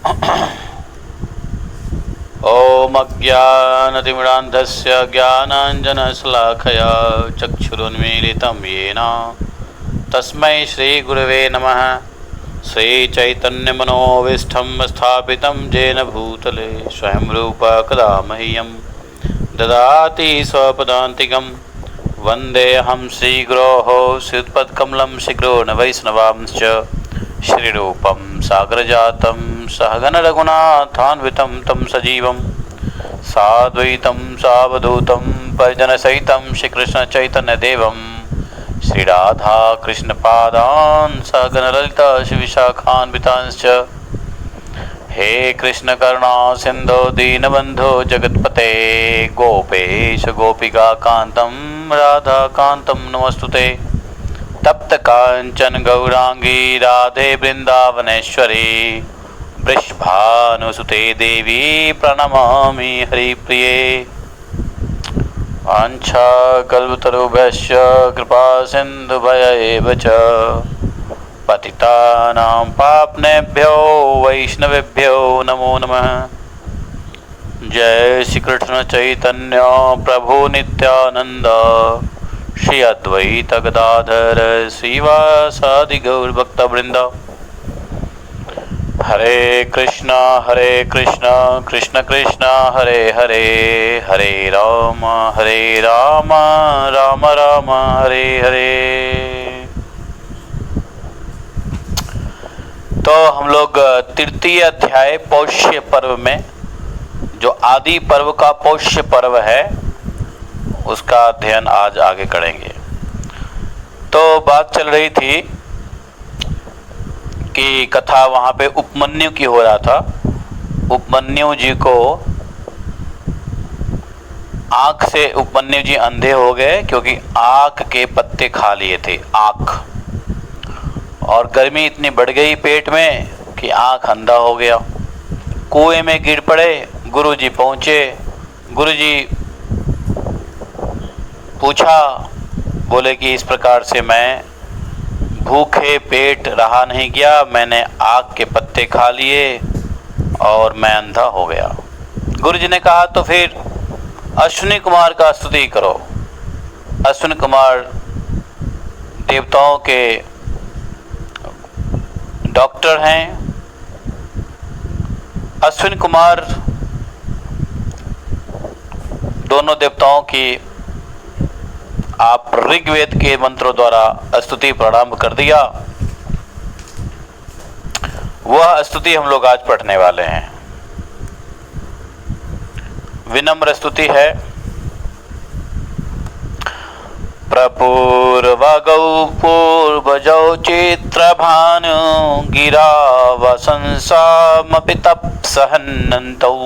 ॐ अज्ञानतिमिरान्धस्य ज्ञानाञ्जनशलाखया चक्षुरुन्मीलितं येन तस्मै श्रीगुरवे नमः। श्रीचैतन्यमनोभीष्टं स्थापितं येन भूतले स्वयं रूप कदा मह्यं ददाति स्वपदान्तिकं। वन्देऽहं श्रीगुरोः श्रीयुतपदकमलं शीघ्रो वैष्णवांश्च श्रीरूपं सागरजातं सहगण रघुनाथान्वितं तं सजीवं साद्वैतं सावधूतं परिजनसहितं श्रीकृष्णचैतन्यदेवं श्रीराधाकृष्णपादान् सहगण ललिता श्रीविशाखान्वितांश्च। हे कृष्ण करुणा सिन्धो दीनबन्धो जगत्पते गोपेश गोपिकान्तं राधाकान्तं नमस्तुते। तप्त कांचन गौरांगी राधे वृंदावनेश्वरी वृषभानुसुते देवी प्रणमामि हरिप्रिये। वाञ्छाकल्पतरुभ्यश्च कृपा सिन्धुभ्य च पतितानां पावनेभ्यो वैष्णवेभ्यो नमो नमः। जय श्री कृष्ण चैतन्य प्रभु नित्यानंद श्री अद्वैत गदाधर श्रीवासादि गौर भक्त वृंद। हरे कृष्णा कृष्ण कृष्ण हरे हरे, हरे राम राम राम हरे हरे। तो हम लोग तृतीय अध्याय पौष्य पर्व में, जो आदि पर्व का पौष्य पर्व है, उसका अध्ययन आज आगे करेंगे। तो बात चल रही थी कि कथा वहाँ पे उपमन्यु की हो रहा था। उपमन्यु जी को आँख से, उपमन्यु जी अंधे हो गए क्योंकि आँख के पत्ते खा लिए थे, आँख, और गर्मी इतनी बढ़ गई पेट में कि आँख अंधा हो गया। कुएं में गिर पड़े। गुरुजी पहुँचे। गुरुजी पूछा, बोले कि इस प्रकार से मैं भूखे पेट रहा नहीं गया, मैंने आग के पत्ते खा लिए और मैं अंधा हो गया। गुरुजी ने कहा तो फिर अश्विनी कुमार का स्तुति करो। अश्विनी कुमार देवताओं के डॉक्टर हैं। अश्विनी कुमार दोनों देवताओं की आप ऋग्वेद के मंत्रों द्वारा स्तुति प्रारंभ कर दिया। वह स्तुति हम लोग आज पढ़ने वाले हैं। विनम्र स्तुति है। प्रपूर्वगौ पूर्वजौ चित्रभानु गिरा वसंसामपि तप्सहन्नन्तौ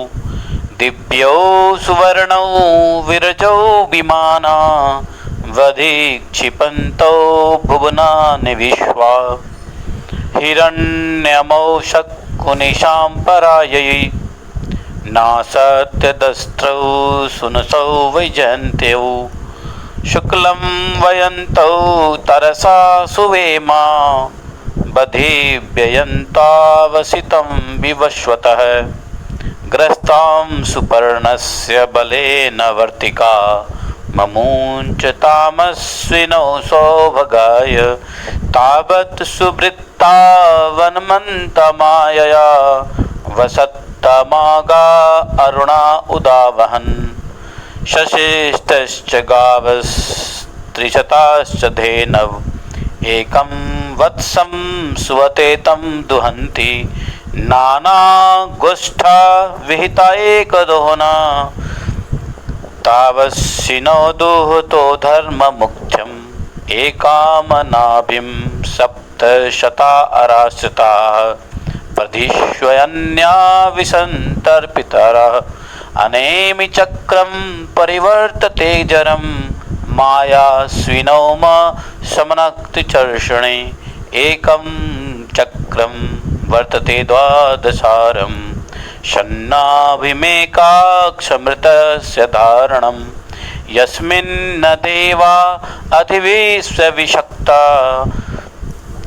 दिव्यौ सुवर्णौ विरजौ विमाना वधीक्षिपन्तौ भुवनानि विश्वा हिरण्यमौषकुनिशां परायै नासत्यदस्त्रौ सुनसौ वैजयन्त्यौ शुक्लं वयन्तौ तरसा सुवेमा बधिव्ययन्तावसितं विवश्वतः ग्रस्तां सुपर्णस्य बलेन वर्तिका ममूञ्च तामस्विनौ सौभगाय तावत् सुवृत्ता वनमन्तमायया वसत्तमागा अरुणा उदावहन् शशिष्टश्च गावस्त्रिशताश्च धेनव एकं वत्सं सुवते तं दुहन्ति नानागोष्ठा विहिता एकदोहना तावस्सिनो दुहतो धर्ममुख्यम् एकामनाभिं सप्तशता अराश्रिताः प्रधिष्वन्या विसन्तर्पितरः अनेमि चक्रं परिवर्तते जरं मायास्विनौम समनक्तिचर्षणे एकं चक्रं वर्तते द्वादशारं षण्णाभिमेकाक्षमृतस्य धारणं यस्मिन्न देवा अधिविश्वविशक्ता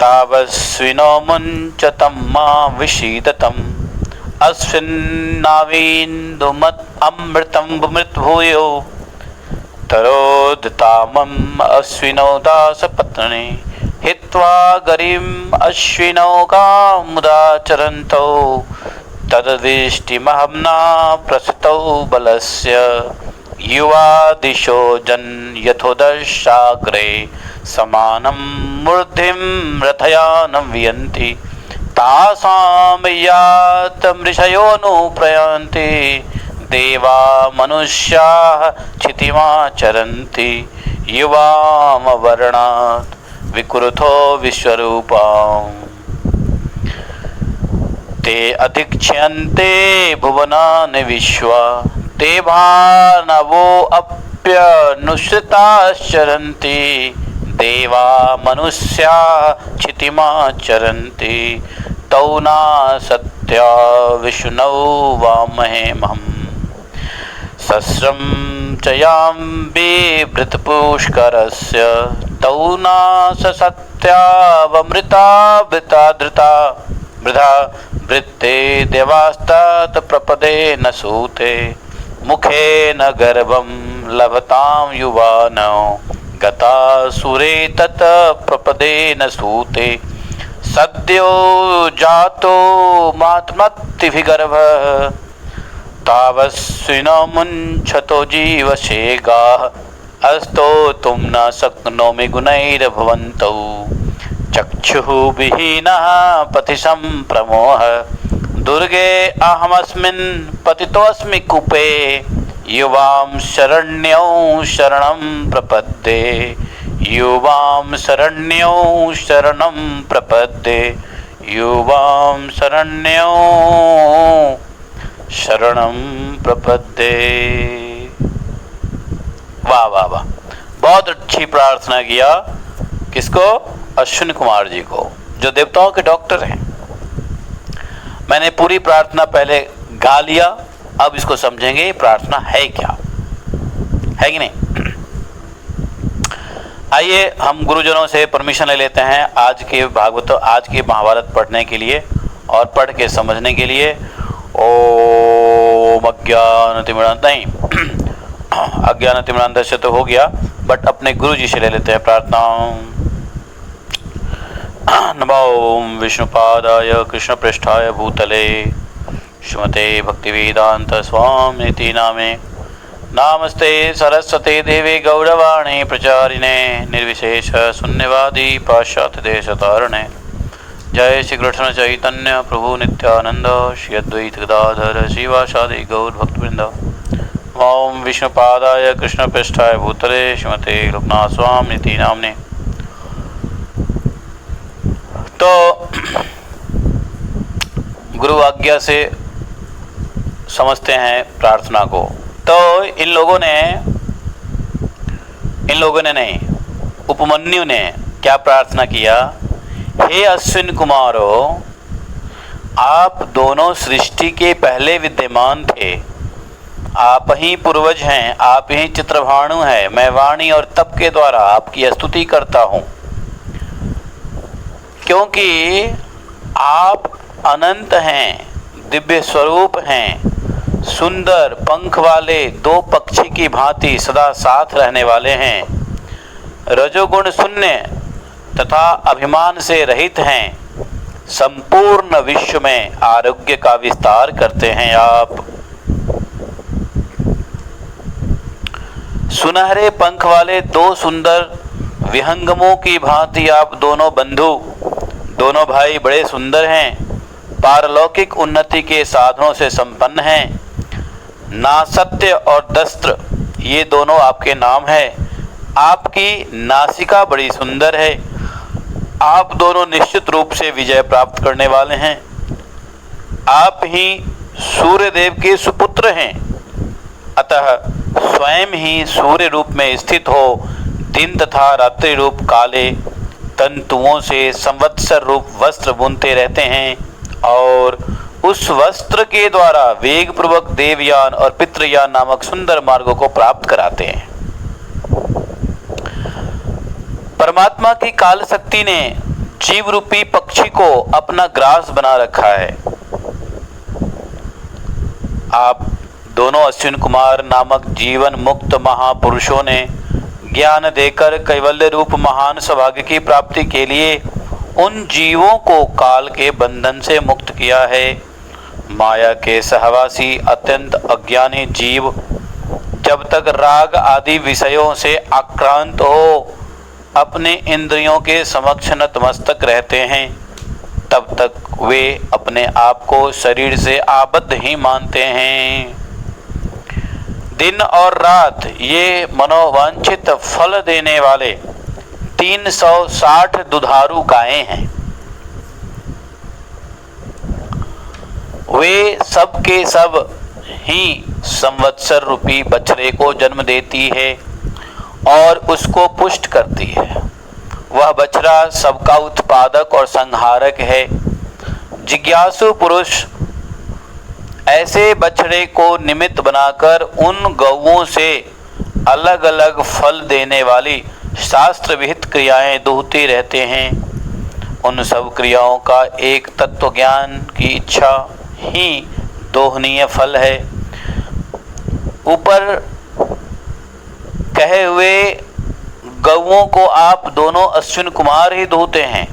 तावस्विनो मुञ्चतं मा विषीदतम् अस्विन्नावीन्दुमत् अमृतं मृतभूयो तरोदतामम् अश्विनौ दासपत्नी हित्वा गरिम् अश्विनौ कामुदाचरन्तौ तददृष्टिमहम्ना प्रसृतौ बलस्य युवा दिशो यथोदशाग्रे समानं मूर्धिं रथयानं वियन्ति तासां यात मृषयोऽनुप्रयान्ति देवा मनुष्याः क्षितिमाचरन्ति युवामवर्णात् विकृथो विश्वरूपाम् ते अधिक्ष्यन्ते भुवनानि विश्वा ते भानवोऽप्यनुसृताश्चरन्ति देवा मनुष्या क्षितिमाचरन्ति तौ न सत्या विष्णौ वामहेमहम् सस्रं च यां बिभृतपुष्करस्य तौ न सत्यावमृता वृता वृथा वृत्ते देवास्तात प्रपदे न सूते मुखे न गर्भं लभतां युवानो गता सुरे तत् प्रपदे न सूते सद्यो जातो मात्मत्तिभिगर्भः तावस्विनो मुञ्चतो जीवशेगाः अस्तोतुं न शक्नोमि गुणैर्भवन्तौ चक्षुः विहीनः पथि सम्प्रमोह दुर्गे अहमस्मिन् पतितोऽस्मि कूपे युवां शरण्यौ शरणं प्रपद्ये युवां शरण्यौ शरणं प्रपद्ये युवां शरण्यौ शरणं प्रपद्ये। वाह वाह वाह, बहुत अच्छी प्रार्थना किया। किसको? अश्विन कुमार जी को, जो देवताओं के डॉक्टर हैं। मैंने पूरी प्रार्थना पहले गा लिया, अब इसको समझेंगे प्रार्थना है क्या, है कि नहीं। आइए हम गुरुजनों से परमिशन ले लेते हैं आज के भागवत, आज के महाभारत पढ़ने के लिए और पढ़ के समझने के लिए। ओम अज्ञानतिमिरान्धस्य, नहीं अज्ञानतिमिरान्धस्य तो हो गया, बट अपने गुरु जी से ले लेते हैं प्रार्थना। नमो विष्णुपादाय कृष्णपृष्ठाय भूतले श्रीमते भक्तिवेदांत स्वामिति नामे नामस्ते सरस्वते देवे गौरवाणी प्रचारिणे निर्विशेष शून्यवादी पाश्चात्य देशतारिणे। जय श्री कृष्ण चैतन्य प्रभु नित्यानंद श्री अद्वैत गदाधर श्रीवासादि गौर भक्तवृंद। ओम विष्णुपादाय कृष्णपृष्ठाय भूतले श्रीमते लोकनाथ स्वामिति नामने। तो गुरु आज्ञा से समझते हैं प्रार्थना को। तो इन लोगों ने नहीं, उपमन्यु ने क्या प्रार्थना किया? हे अश्विन कुमारो, आप दोनों सृष्टि के पहले विद्यमान थे, आप ही पूर्वज हैं, आप ही चित्रभाणु हैं। मैं वाणी और तप के द्वारा आपकी स्तुति करता हूँ, क्योंकि आप अनंत हैं, दिव्य स्वरूप हैं, सुंदर पंख वाले दो पक्षी की भांति सदा साथ रहने वाले हैं, रजोगुण शून्य तथा अभिमान से रहित हैं, संपूर्ण विश्व में आरोग्य का विस्तार करते हैं। आप सुनहरे पंख वाले दो सुंदर विहंगमों की भांति आप दोनों बंधु, दोनों भाई बड़े सुंदर हैं, पारलौकिक उन्नति के साधनों से संपन्न हैं। नासत्य और दस्त्र ये दोनों आपके नाम है। आपकी नासिका बड़ी सुंदर है। आप दोनों निश्चित रूप से विजय प्राप्त करने वाले हैं। आप ही सूर्य देव के सुपुत्र हैं, अतः स्वयं ही सूर्य रूप में स्थित हो दिन तथा रात्रि रूप काले तंतुओं से संवत्सर रूप वस्त्र बुनते रहते हैं और उस वस्त्र के द्वारा वेग पूर्वक देवयान और पितृयान नामक सुंदर मार्गों को प्राप्त कराते हैं। परमात्मा की काल शक्ति ने जीव रूपी पक्षी को अपना ग्रास बना रखा है। आप दोनों अश्विन कुमार नामक जीवन मुक्त महापुरुषों ने ज्ञान देकर कैवल्य रूप महान सौभाग्य की प्राप्ति के लिए उन जीवों को काल के बंधन से मुक्त किया है। माया के सहवासी अत्यंत अज्ञानी जीव जब तक राग आदि विषयों से आक्रांत हो अपने इंद्रियों के समक्ष नतमस्तक रहते हैं, तब तक वे अपने आप को शरीर से आबद्ध ही मानते हैं। दिन और रात ये मनोवांछित फल देने वाले 360 दुधारू गायें हैं। वे सब के सब ही संवत्सर रूपी बछड़े को जन्म देती है और उसको पुष्ट करती है। वह बछड़ा सबका उत्पादक और संहारक है। जिज्ञासु पुरुष ऐसे बछड़े को निमित्त बनाकर उन गौओं से अलग अलग फल देने वाली शास्त्र विहित क्रियाएं दोहते रहते हैं। उन सब क्रियाओं का एक तत्व ज्ञान की इच्छा ही दोहनीय फल है। ऊपर कहे हुए गौओं को आप दोनों अश्विन कुमार ही दोहते हैं।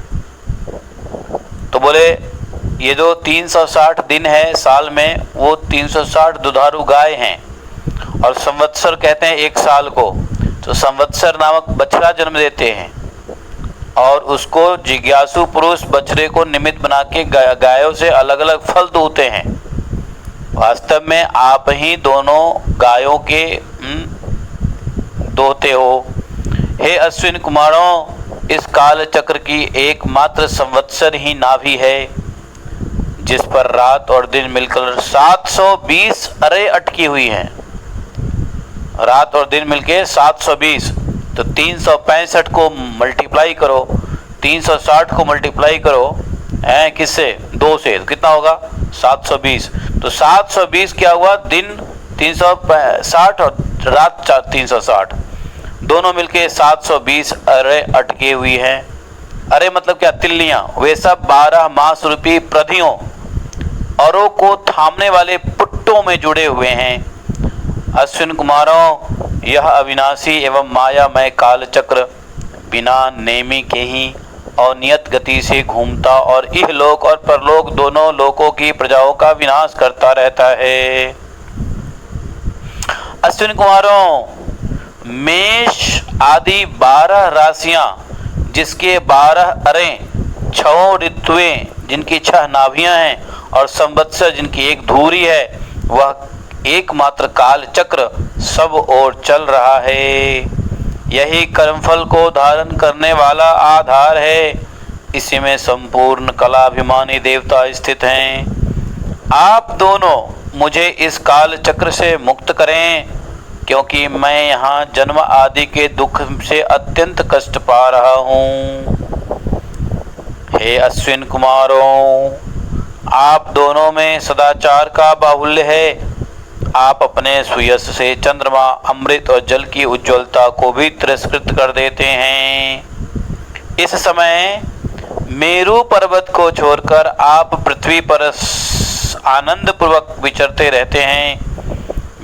तो बोले ये जो 360 दिन है साल में, वो 360 दुधारू गाय हैं। और संवत्सर कहते हैं एक साल को, तो संवत्सर नामक बछड़ा जन्म देते हैं और उसको जिज्ञासु पुरुष बछड़े को निमित्त बना के गायों से अलग अलग फल दोहते हैं। वास्तव में आप ही दोनों गायों के दोहते हो। हे अश्विन कुमारों, इस काल चक्र की एकमात्र संवत्सर ही नाभि है जिस पर रात और दिन मिलकर 720 अरे अटकी हुई हैं। रात और दिन मिलके 720, तो 365 को मल्टीप्लाई करो, 360 को मल्टीप्लाई करो किससे? 2 से, तो कितना होगा? 720। तो 720 क्या हुआ? दिन 360 और रात 360, दोनों मिलके 720 अरे अटकी हुई हैं। अरे मतलब क्या? तिल्लियां। वे सब 12 मास रूपी प्रधियों औरों को थामने वाले पुट्टों में जुड़े हुए हैं। अश्विन कुमारों, यह अविनाशी एवं मायामय काल चक्र बिना नेमी के ही अनियत गति से घूमता और इहलोक और परलोक दोनों लोकों की प्रजाओं का विनाश करता रहता है। अश्विन कुमारों, मेष आदि 12 राशियां जिसके 12 अरें, 6 ऋतुएं जिनकी 6 नाभियां हैं और संवत्सर जिनकी एक धूरी है, वह एकमात्र काल चक्र सब ओर चल रहा है। यही कर्मफल को धारण करने वाला आधार है। इसी में संपूर्ण कलाभिमानी देवता स्थित हैं। आप दोनों मुझे इस काल चक्र से मुक्त करें, क्योंकि मैं यहाँ जन्म आदि के दुख से अत्यंत कष्ट पा रहा हूँ। हे अश्विन कुमारों, आप दोनों में सदाचार का बाहुल्य है। आप अपने सुयश से चंद्रमा, अमृत और जल की उज्ज्वलता को भी तिरस्कृत कर देते हैं। इस समय मेरु पर्वत को छोड़कर आप पृथ्वी पर आनंद पूर्वक विचरते रहते हैं,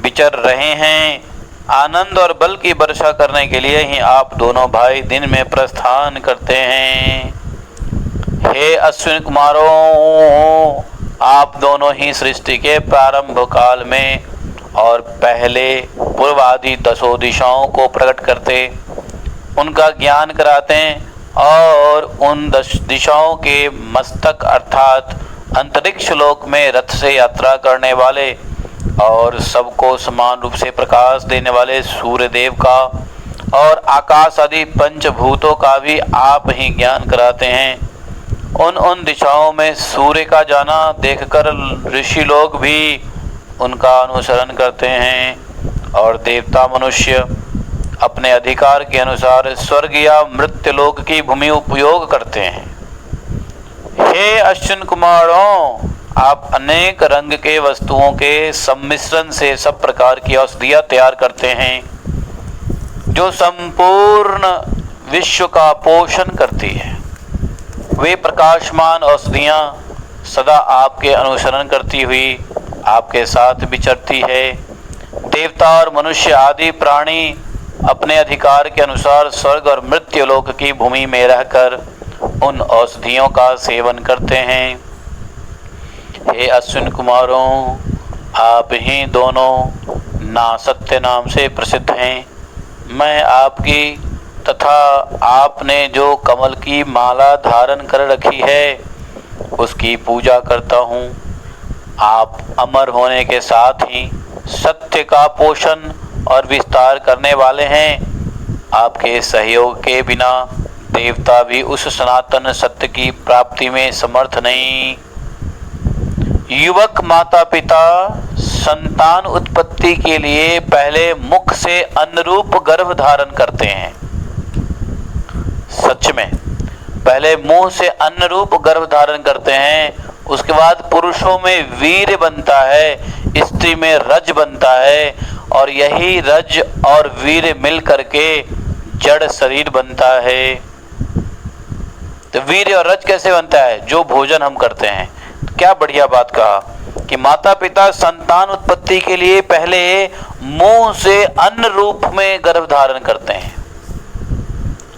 विचर रहे हैं। आनंद और बल की वर्षा करने के लिए ही आप दोनों भाई दिन में प्रस्थान करते हैं। हे अश्विन कुमारों, आप दोनों ही सृष्टि के प्रारंभ काल में और पहले पूर्व आदि 10 दिशाओं को प्रकट करते, उनका ज्ञान कराते और उन 10 दिशाओं के मस्तक अर्थात अंतरिक्ष लोक में रथ से यात्रा करने वाले और सबको समान रूप से प्रकाश देने वाले सूर्य देव का और आकाश आदि पंचभूतों का भी आप ही ज्ञान कराते हैं। उन दिशाओं में सूर्य का जाना देखकर ऋषि लोग भी उनका अनुसरण करते हैं और देवता मनुष्य अपने अधिकार के अनुसार स्वर्ग या मृत्यु लोक की भूमि उपयोग करते हैं। हे अश्विन कुमारों, आप अनेक रंग के वस्तुओं के सम्मिश्रण से सब प्रकार की औषधियाँ तैयार करते हैं जो संपूर्ण विश्व का पोषण करती है। वे प्रकाशमान औषधियाँ सदा आपके अनुसरण करती हुई आपके साथ विचरती है। देवता और मनुष्य आदि प्राणी अपने अधिकार के अनुसार स्वर्ग और मृत्यु लोक की भूमि में रहकर उन औषधियों का सेवन करते हैं। हे अश्विन कुमारों, आप ही दोनों ना सत्य नाम से प्रसिद्ध हैं। मैं आपकी तथा आपने जो कमल की माला धारण कर रखी है उसकी पूजा करता हूँ। आप अमर होने के साथ ही सत्य का पोषण और विस्तार करने वाले हैं। आपके सहयोग के बिना देवता भी उस सनातन सत्य की प्राप्ति में समर्थ नहीं। युवक माता पिता संतान उत्पत्ति के लिए पहले मुख से अन्नरूप गर्भ धारण करते हैं। सच में पहले मुंह से अन्नरूप गर्भ धारण करते हैं, उसके बाद पुरुषों में वीर्य बनता है, स्त्री में रज बनता है, और यही रज और वीर्य मिल करके जड़ शरीर बनता है। तो वीर्य और रज कैसे बनता है? जो भोजन हम करते हैं। क्या बढ़िया बात कहा कि माता पिता संतान उत्पत्ति के लिए पहले मुंह से अन्न रूप में गर्भ धारण करते हैं,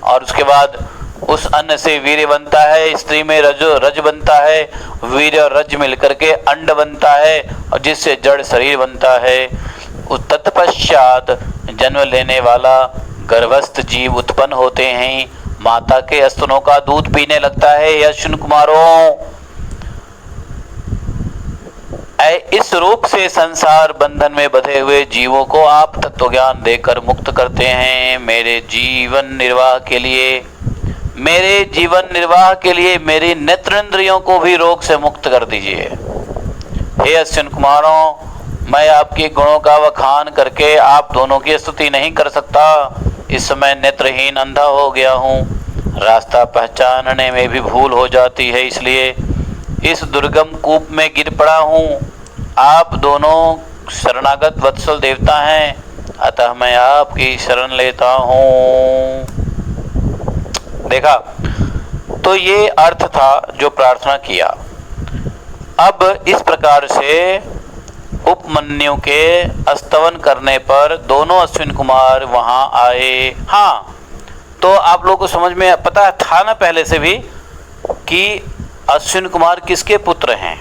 और उसके बाद उस अन्न से वीर्य बनता है, स्त्री में रज बनता है, वीर्य और रज मिलकर के अंड बनता है, और जिससे जड़ शरीर बनता है। उस तत्पश्चात जन्म लेने वाला गर्भस्थ जीव उत्पन्न होते हैं, माता के स्तनों का दूध पीने लगता है। अश्विन कुमारों, इस रूप से संसार बंधन में बंधे हुए जीवों को आप तत्व ज्ञान देकर मुक्त करते हैं। मेरे जीवन निर्वाह के लिए मेरी नेत्रेंद्रियों को भी रोग से मुक्त कर दीजिए। हे अश्विन कुमारों, मैं आपके गुणों का वखान करके आप दोनों की स्तुति नहीं कर सकता। इस समय नेत्रहीन अंधा हो गया हूँ, रास्ता पहचानने में भी भूल हो जाती है, इसलिए इस दुर्गम कूप में गिर पड़ा हूँ। आप दोनों शरणागत वत्सल देवता हैं, अतः मैं आपकी शरण लेता हूँ। देखा, तो ये अर्थ था जो प्रार्थना किया। अब इस प्रकार से उपमन्यु के स्तवन करने पर दोनों अश्विन कुमार वहां आए। हाँ, तो आप लोगों को समझ में पता था ना पहले से भी कि अश्विन कुमार किसके पुत्र हैं?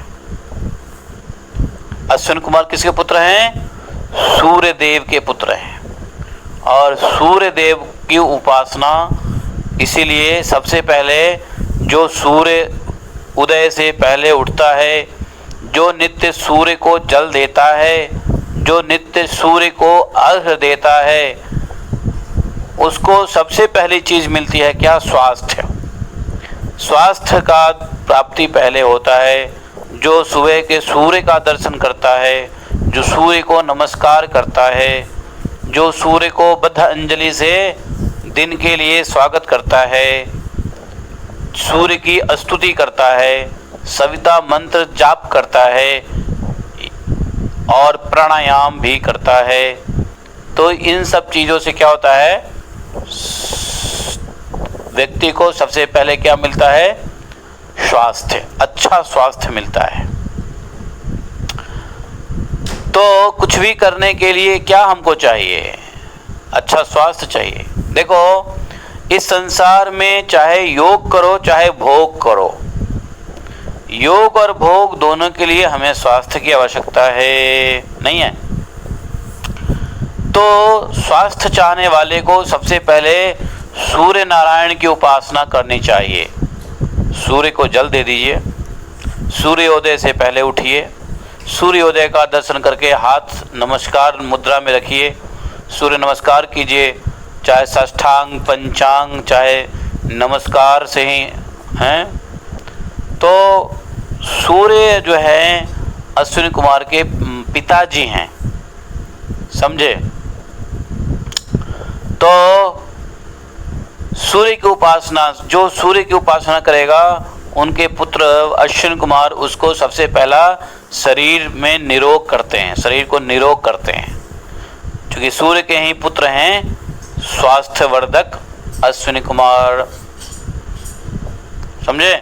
अश्विन कुमार किसके पुत्र हैं? सूर्य देव के पुत्र हैं। और सूर्य देव की उपासना इसीलिए सबसे पहले जो सूर्य उदय से पहले उठता है, जो नित्य सूर्य को जल देता है, जो नित्य सूर्य को अर्घ्य देता है, उसको सबसे पहली चीज मिलती है क्या? स्वास्थ्य। स्वास्थ्य का प्राप्ति पहले होता है। जो सुबह के सूर्य का दर्शन करता है, जो सूर्य को नमस्कार करता है, जो सूर्य को बद्ध अंजलि से दिन के लिए स्वागत करता है, सूर्य की स्तुति करता है, सविता मंत्र जाप करता है और प्राणायाम भी करता है, तो इन सब चीज़ों से क्या होता है? व्यक्ति को सबसे पहले क्या मिलता है? स्वास्थ्य, अच्छा स्वास्थ्य मिलता है। तो कुछ भी करने के लिए क्या हमको चाहिए? अच्छा स्वास्थ्य चाहिए। देखो, इस संसार में चाहे योग करो चाहे भोग करो, योग और भोग दोनों के लिए हमें स्वास्थ्य की आवश्यकता है, नहीं है? तो स्वास्थ्य चाहने वाले को सबसे पहले सूर्य नारायण की उपासना करनी चाहिए। सूर्य को जल दे दीजिए, सूर्योदय से पहले उठिए, सूर्योदय का दर्शन करके हाथ नमस्कार मुद्रा में रखिए, सूर्य नमस्कार कीजिए, चाहे साष्टांग पंचांग चाहे नमस्कार से ही हैं। तो सूर्य जो है अश्विनी कुमार के पिताजी हैं, समझे? तो सूर्य की उपासना, जो सूर्य की उपासना करेगा, उनके पुत्र अश्विन कुमार उसको सबसे पहला शरीर में निरोग करते हैं, शरीर को निरोग करते हैं, क्योंकि सूर्य के ही पुत्र हैं स्वास्थ्यवर्धक अश्विनी कुमार, समझे?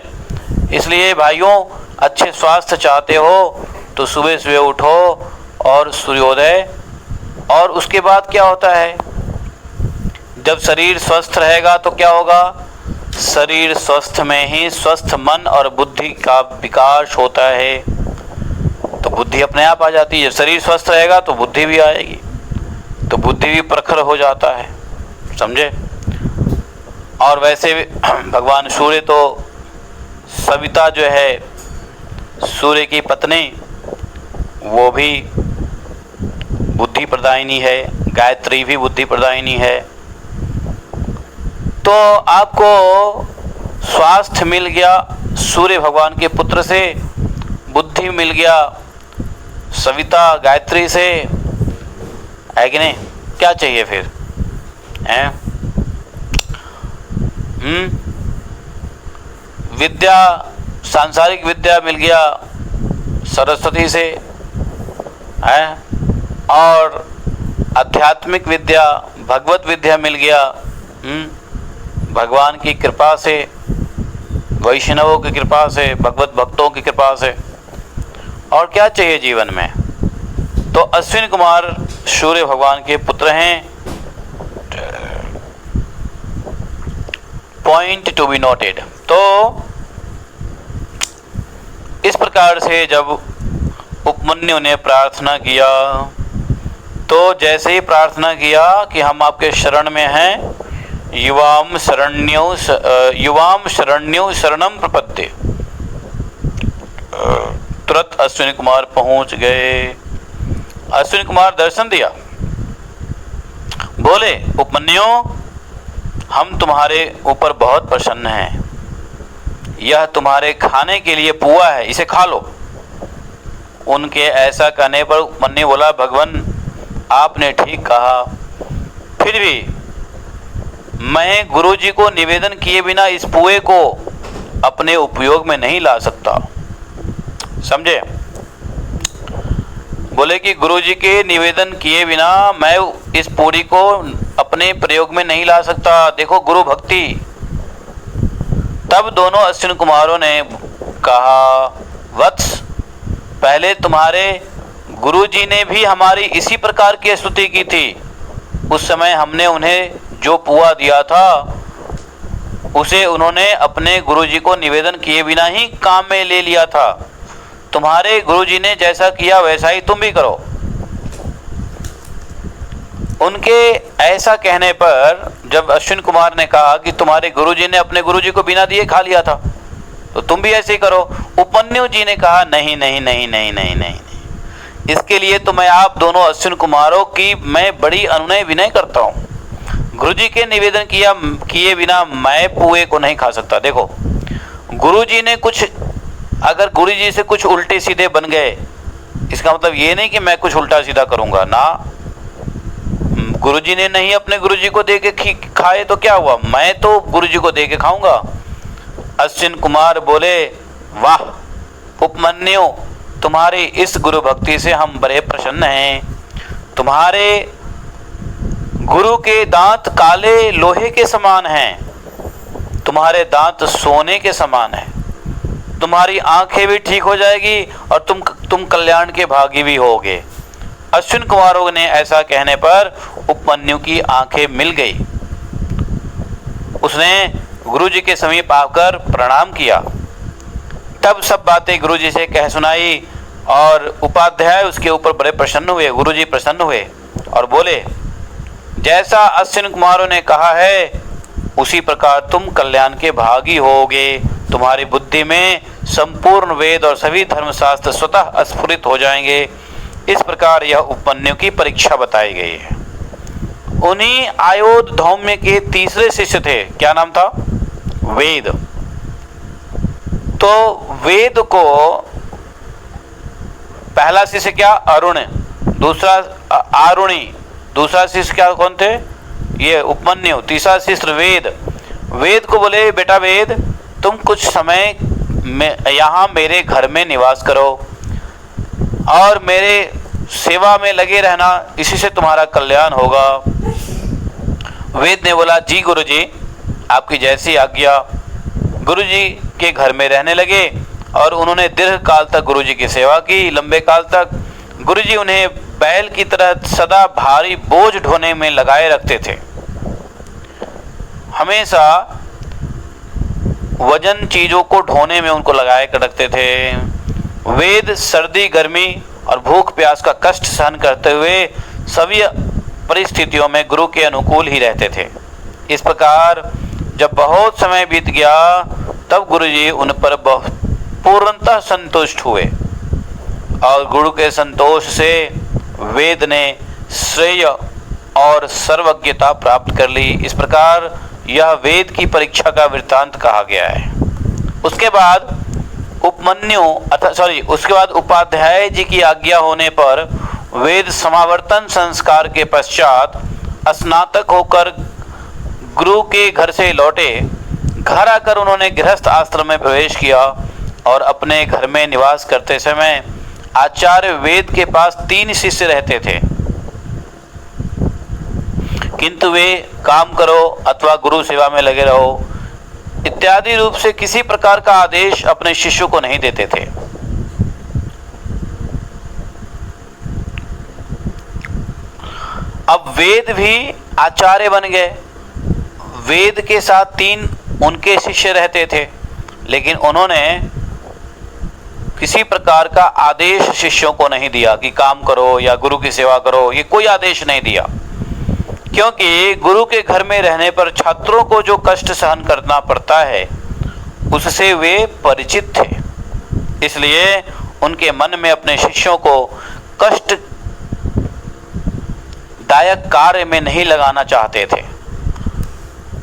इसलिए भाइयों, अच्छे स्वास्थ्य चाहते हो तो सुबह सुबह उठो और सूर्योदय, और उसके बाद क्या होता है, जब शरीर स्वस्थ रहेगा तो क्या होगा, शरीर स्वस्थ में ही स्वस्थ मन और बुद्धि का विकास होता है, तो बुद्धि अपने आप आ जाती है। जब शरीर स्वस्थ रहेगा तो बुद्धि भी आएगी, तो बुद्धि भी प्रखर हो जाता है, समझे। और वैसे भगवान सूर्य तो सविता जो है सूर्य की पत्नी, वो भी बुद्धि प्रदायिनी है, गायत्री भी बुद्धि प्रदायिनी है। तो आपको स्वास्थ्य मिल गया सूर्य भगवान के पुत्र से, बुद्धि मिल गया सविता गायत्री से, है कि नहीं। क्या चाहिए फिर, हैं? विद्या, सांसारिक विद्या मिल गया सरस्वती से, है, और आध्यात्मिक विद्या भगवत विद्या मिल गया भगवान की कृपा से, वैष्णवों की कृपा से, भगवत भक्तों की कृपा से। और क्या चाहिए जीवन में। तो अश्विनी कुमार सूर्य भगवान के पुत्र हैं। Point to be noted. तो इस प्रकार से जब उपमन्यु ने प्रार्थना किया, तो जैसे ही प्रार्थना किया कि हम आपके शरण में हैं, युवाम शरण्यो शरणम प्रपद्ये, तुरंत अश्विनी कुमार पहुंच गए। अश्विनी कुमार दर्शन दिया, बोले उपमन्यु हम तुम्हारे ऊपर बहुत प्रसन्न हैं, यह तुम्हारे खाने के लिए पुआ है, इसे खा लो। उनके ऐसा कहने पर उपमन्यु बोला, भगवान आपने ठीक कहा, फिर भी मैं गुरुजी को निवेदन किए बिना इस पुए को अपने उपयोग में नहीं ला सकता, समझे। बोले कि गुरुजी के निवेदन किए बिना मैं इस पूरी को अपने प्रयोग में नहीं ला सकता। देखो गुरु भक्ति। तब दोनों अश्विनी कुमारों ने कहा, वत्स पहले तुम्हारे गुरुजी ने भी हमारी इसी प्रकार की स्तुति की थी, उस समय हमने उन्हें जो पुआ दिया था उसे उन्होंने अपने गुरुजी को निवेदन किए बिना ही काम में ले लिया था। तुम्हारे गुरुजी ने जैसा किया वैसा ही तुम भी करो। उनके ऐसा कहने पर जब अश्विनी कुमार ने कहा कि तुम्हारे गुरुजी ने अपने गुरुजी को बिना दिए खा लिया था, तो तुम भी ऐसे ही करो। उपमन्यु जी ने कहा, नहीं नहीं नहीं नहीं नहीं नहीं, इसके लिए तो मैं आप दोनों अश्विनी कुमारों की मैं बड़ी अनुनय विनय करता हूँ। गुरुजी के निवेदन किए बिना मैं पुए को नहीं खा सकता। देखो गुरुजी ने कुछ, अगर गुरुजी से कुछ उल्टे सीधे बन गए, इसका मतलब ये नहीं कि मैं कुछ उल्टा सीधा करूंगा ना। गुरुजी ने नहीं अपने गुरुजी को दे के खाए तो क्या हुआ, मैं तो गुरुजी को दे के खाऊंगा। अश्विनी कुमार बोले, वाह उपमन्यु तुम्हारी इस गुरु भक्ति से हम बड़े प्रसन्न हैं। तुम्हारे गुरु के दांत काले लोहे के समान हैं, तुम्हारे दांत सोने के समान हैं, तुम्हारी आंखें भी ठीक हो जाएगी और तुम कल्याण के भागी भी होगे। अश्विनी कुमारों ने ऐसा कहने पर उपमन्यु की आंखें मिल गई। उसने गुरुजी के समीप आकर प्रणाम किया। तब सब बातें गुरुजी से कह सुनाई और उपाध्याय उसके ऊपर बड़े प्रसन्न हुए। गुरुजी प्रसन्न हुए और बोले, जैसा अश्विनी कुमारों ने कहा है उसी प्रकार तुम कल्याण के भागी होगे। तुम्हारी बुद्धि में संपूर्ण वेद और सभी धर्मशास्त्र स्वतः स्फुरित हो जाएंगे। इस प्रकार यह उपमन्यु की परीक्षा बताई गई है। उन्हीं आयोध धौम्य के तीसरे शिष्य थे, क्या नाम था, वेद। तो वेद को पहला शिष्य क्या, अरुण, दूसरा आरुणि, दूसरा शिष्य क्या कौन थे, ये उपमन्यु, तीसरा शिष्य वेद। वेद को बोले, बेटा वेद तुम कुछ समय में यहाँ मेरे घर में निवास करो और मेरे सेवा में लगे रहना, इसी से तुम्हारा कल्याण होगा। वेद ने बोला, जी गुरुजी आपकी जैसी आज्ञा। गुरुजी के घर में रहने लगे और उन्होंने दीर्घ काल तक गुरुजी की सेवा की। लंबे काल तक गुरुजी उन्हें बैल की तरह सदा भारी बोझ ढोने में लगाए रखते थे। हमेशा वजन चीजों को ढोने में उनको लगाए कर रखते थे। वेद सर्दी, गर्मी और भूख प्यास का कष्ट सहन करते हुए सभी परिस्थितियों में गुरु के अनुकूल ही रहते थे। इस प्रकार जब बहुत समय बीत गया तब गुरुजी उन पर पूर्णतः संतुष्ट हुए और गुरु के संतोष से वेद ने श्रेय और सर्वज्ञता प्राप्त कर ली। इस प्रकार यह वेद की परीक्षा का वृत्तांत कहा गया है। उसके बाद उसके बाद उपाध्याय जी की आज्ञा होने पर वेद समावर्तन संस्कार के पश्चात स्नातक होकर गुरु के घर से लौटे। घर आकर उन्होंने गृहस्थ आश्रम में प्रवेश किया और अपने घर में निवास करते समय आचार्य वेद के पास 3 शिष्य रहते थे, किंतु वे काम करो अथवा गुरु सेवा में लगे रहो इत्यादि रूप से किसी प्रकार का आदेश अपने शिष्यों को नहीं देते थे। अब वेद भी आचार्य बन गए। वेद के साथ 3 उनके शिष्य रहते थे, लेकिन उन्होंने किसी प्रकार का आदेश शिष्यों को नहीं दिया कि काम करो या गुरु की सेवा करो, ये कोई आदेश नहीं दिया, क्योंकि गुरु के घर में रहने पर छात्रों को जो कष्ट सहन करना पड़ता है उससे वे परिचित थे। इसलिए उनके मन में अपने शिष्यों को कष्ट दायक कार्य में नहीं लगाना चाहते थे।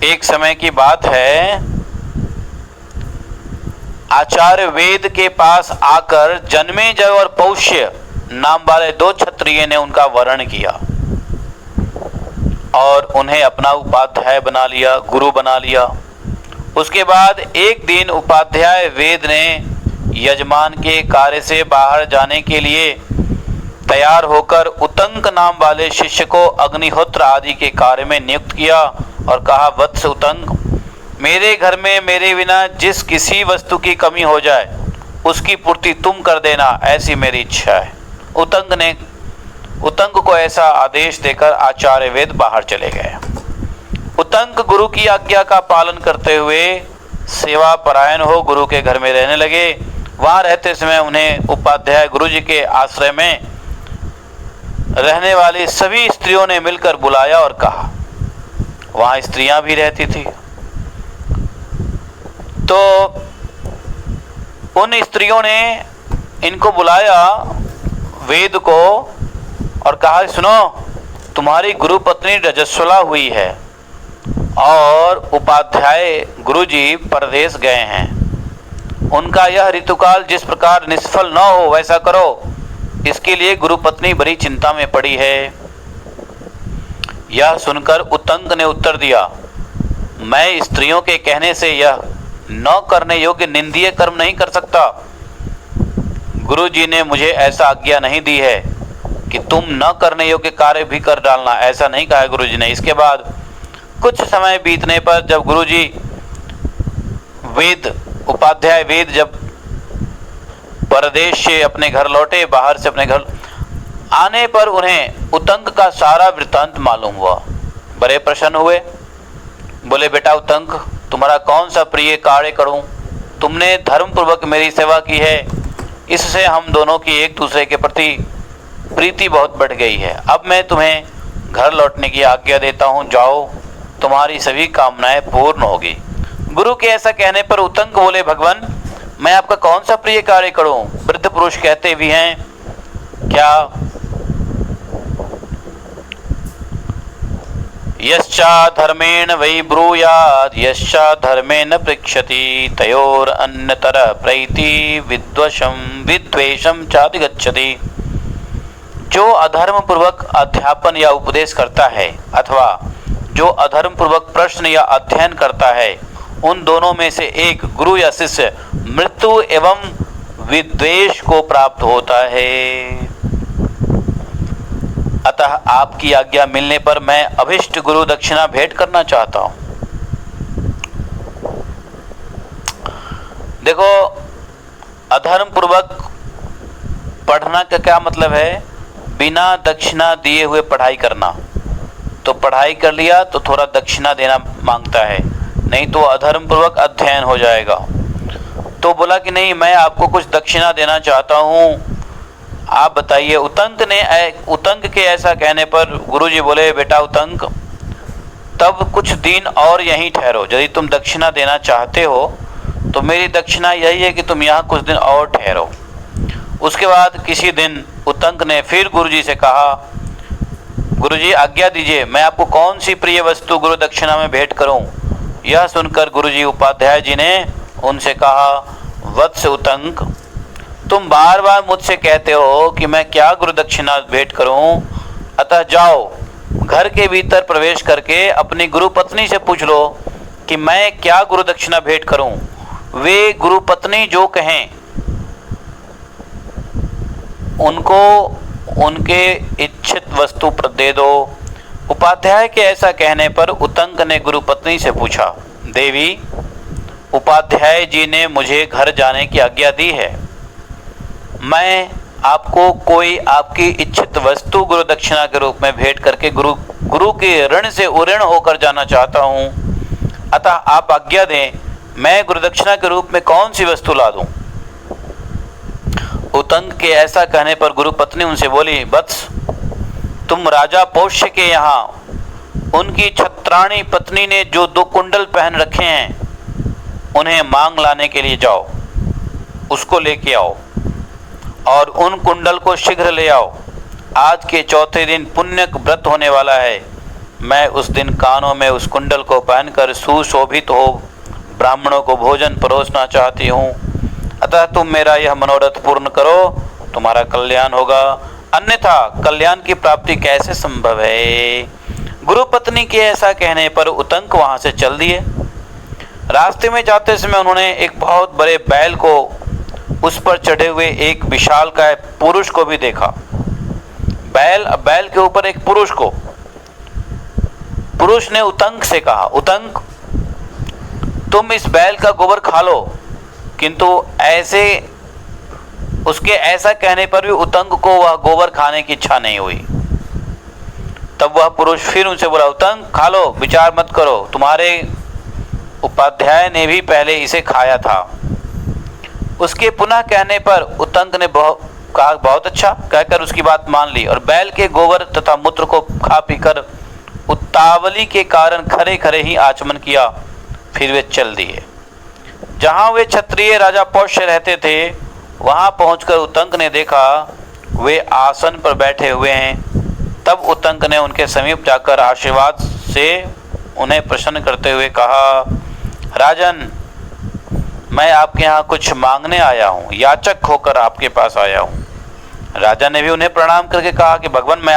एक समय की बात है, आचार्य वेद के पास आकर जन्मेजय और पौष्य नाम वाले 2 क्षत्रिय ने उनका वरण किया और उन्हें अपना उपाध्याय बना लिया, गुरु बना लिया। उसके बाद एक दिन उपाध्याय वेद ने यजमान के कार्य से बाहर जाने के लिए तैयार होकर उतंक नाम वाले शिष्य को अग्निहोत्र आदि के कार्य में नियुक्त किया और कहा, वत्स उतंक, मेरे घर में मेरे बिना जिस किसी वस्तु की कमी हो जाए उसकी पूर्ति तुम कर देना, ऐसी मेरी इच्छा है। उतंक को ऐसा आदेश देकर आचार्य वेद बाहर चले गए। उतंक गुरु की आज्ञा का पालन करते हुए सेवा परायण हो गुरु के घर में रहने लगे। वहां रहते समय उन्हें उपाध्याय गुरु जी के आश्रय में रहने वाली सभी स्त्रियों ने मिलकर बुलाया और कहा, वहां स्त्रियां भी रहती थी, तो उन स्त्रियों ने इनको बुलाया वेद को और कहा, सुनो, तुम्हारी गुरु पत्नी रजस्वला हुई है और उपाध्याय गुरुजी परदेश गए हैं। उनका यह ऋतुकाल जिस प्रकार निष्फल न हो वैसा करो, इसके लिए गुरु पत्नी बड़ी चिंता में पड़ी है। यह सुनकर उतंक ने उत्तर दिया, मैं स्त्रियों के कहने से यह न करने योग्य निंदनीय कर्म नहीं कर सकता। गुरुजी ने मुझे ऐसा आज्ञा नहीं दी है कि तुम न करने योग्य कार्य भी कर डालना, ऐसा नहीं कहा गुरुजी ने। इसके बाद कुछ समय बीतने पर जब गुरुजी उपाध्याय वेद जब परदेश से अपने घर लौटे, बाहर से अपने घर आने पर उन्हें उतंक का सारा वृत्तांत मालूम हुआ। बड़े प्रसन्न हुए, बोले, बेटा उतंक, तुम्हारा कौन सा प्रिय कार्य करूं? तुमने धर्म पूर्वक मेरी सेवा की है, इससे हम दोनों की एक दूसरे के प्रति प्रीति बहुत बढ़ गई है। अब मैं तुम्हें घर लौटने की आज्ञा देता हूँ, जाओ, तुम्हारी सभी कामनाएं पूर्ण होगी। गुरु के ऐसा कहने पर उतंक बोले, भगवान, मैं आपका कौन सा प्रिय कार्य करूं? वृद्ध पुरुष कहते भी हैं, क्या यश्चा धर्मेण वै ब्रूयात् यश्चा धर्मेण पृच्छति तयोर अन्यतर प्रैति विद्वेषम चाधिगच्छति। जो अधर्म पूर्वक अध्यापन या उपदेश करता है अथवा जो अधर्म पूर्वक प्रश्न या अध्ययन करता है, उन दोनों में से एक, गुरु या शिष्य, मृत्यु एवं विद्वेष को प्राप्त होता है। अतः आपकी आज्ञा मिलने पर मैं अभिष्ट गुरु दक्षिणा भेंट करना चाहता हूं। देखो, अधर्म पूर्वक पढ़ना का क्या मतलब है? बिना दक्षिणा दिए हुए पढ़ाई करना। तो पढ़ाई कर लिया तो थोड़ा दक्षिणा देना मांगता है, नहीं तो अधर्म पूर्वक अध्ययन हो जाएगा। तो बोला कि नहीं, मैं आपको कुछ दक्षिणा देना चाहता हूँ, आप बताइए। उतंक के ऐसा कहने पर गुरुजी बोले, बेटा उतंक, तब कुछ दिन और यहीं ठहरो। यदि तुम दक्षिणा देना चाहते हो तो मेरी दक्षिणा यही है कि तुम यहाँ कुछ दिन और ठहरो। उसके बाद किसी दिन उतंक ने फिर गुरुजी से कहा, गुरुजी आज्ञा दीजिए, मैं आपको कौन सी प्रिय वस्तु गुरु दक्षिणा में भेंट करूं। यह सुनकर गुरुजी उपाध्याय जी ने उनसे कहा, वत्स उतंक, तुम बार बार मुझसे कहते हो कि मैं क्या गुरु दक्षिणा भेंट करूं, अतः जाओ घर के भीतर प्रवेश करके अपनी गुरु पत्नी से पूछ लो कि मैं क्या गुरु दक्षिणा भेंट करूं। वे गुरु पत्नी जो कहें उनको उनके इच्छित वस्तु पर दे दो। उपाध्याय के ऐसा कहने पर उतंक ने गुरु पत्नी से पूछा, देवी, उपाध्याय जी ने मुझे घर जाने की आज्ञा दी है, मैं आपको कोई आपकी इच्छित वस्तु गुरु दक्षिणा के रूप में भेंट करके गुरु के ऋण से उऋण होकर जाना चाहता हूँ, अतः आप आज्ञा दें, मैं गुरु दक्षिणा के रूप में कौन सी वस्तु ला दूं। उतंक के ऐसा कहने पर गुरु पत्नी उनसे बोली, वत्स, तुम राजा पौष्य के यहाँ उनकी छत्राणी पत्नी ने जो 2 कुंडल पहन रखे हैं उन्हें मांग लाने के लिए जाओ, उसको लेके आओ और उन कुंडल को शीघ्र ले आओ। आज के चौथे दिन पुण्य व्रत होने वाला है। मैं उस दिन कानों में उस कुंडल को पहनकर सुशोभित हो ब्राह्मणों को भोजन परोसना चाहती हूँ, अतः तुम मेरा यह मनोरथ पूर्ण करो, तुम्हारा कल्याण होगा, अन्यथा कल्याण की प्राप्ति कैसे संभव है। गुरु पत्नी के ऐसा कहने पर उतंक वहां से चल दिए। रास्ते में जाते समय उन्होंने एक बहुत बड़े बैल को, उस पर चढ़े हुए एक विशालकाय पुरुष को भी देखा। बैल के ऊपर एक पुरुष को। पुरुष ने उतंक से कहा, उतंक, तुम इस बैल का गोबर खा लो। किंतु उसके ऐसा कहने पर भी उतंक को वह गोबर खाने की इच्छा नहीं हुई। तब वह पुरुष फिर उनसे बोला, उतंक, खा लो, विचार मत करो, तुम्हारे उपाध्याय ने भी पहले इसे खाया था। उसके पुनः कहने पर उतंक ने कहा, बहुत अच्छा, कहकर उसकी बात मान ली और बैल के गोबर तथा मूत्र को खा पीकर उतावली के कारण खरे खरे ही आचमन किया। फिर वे चल दिए। जहां वे क्षत्रिय राजा पौष्य रहते थे वहां पहुंचकर उतंक ने देखा वे आसन पर बैठे हुए हैं। तब उतंक ने उनके समीप जाकर आशीर्वाद से उन्हें प्रसन्न करते हुए कहा, राजन, मैं आपके यहाँ कुछ मांगने आया हूँ, याचक होकर आपके पास आया हूँ। राजा ने भी उन्हें प्रणाम करके कहा कि भगवान, मैं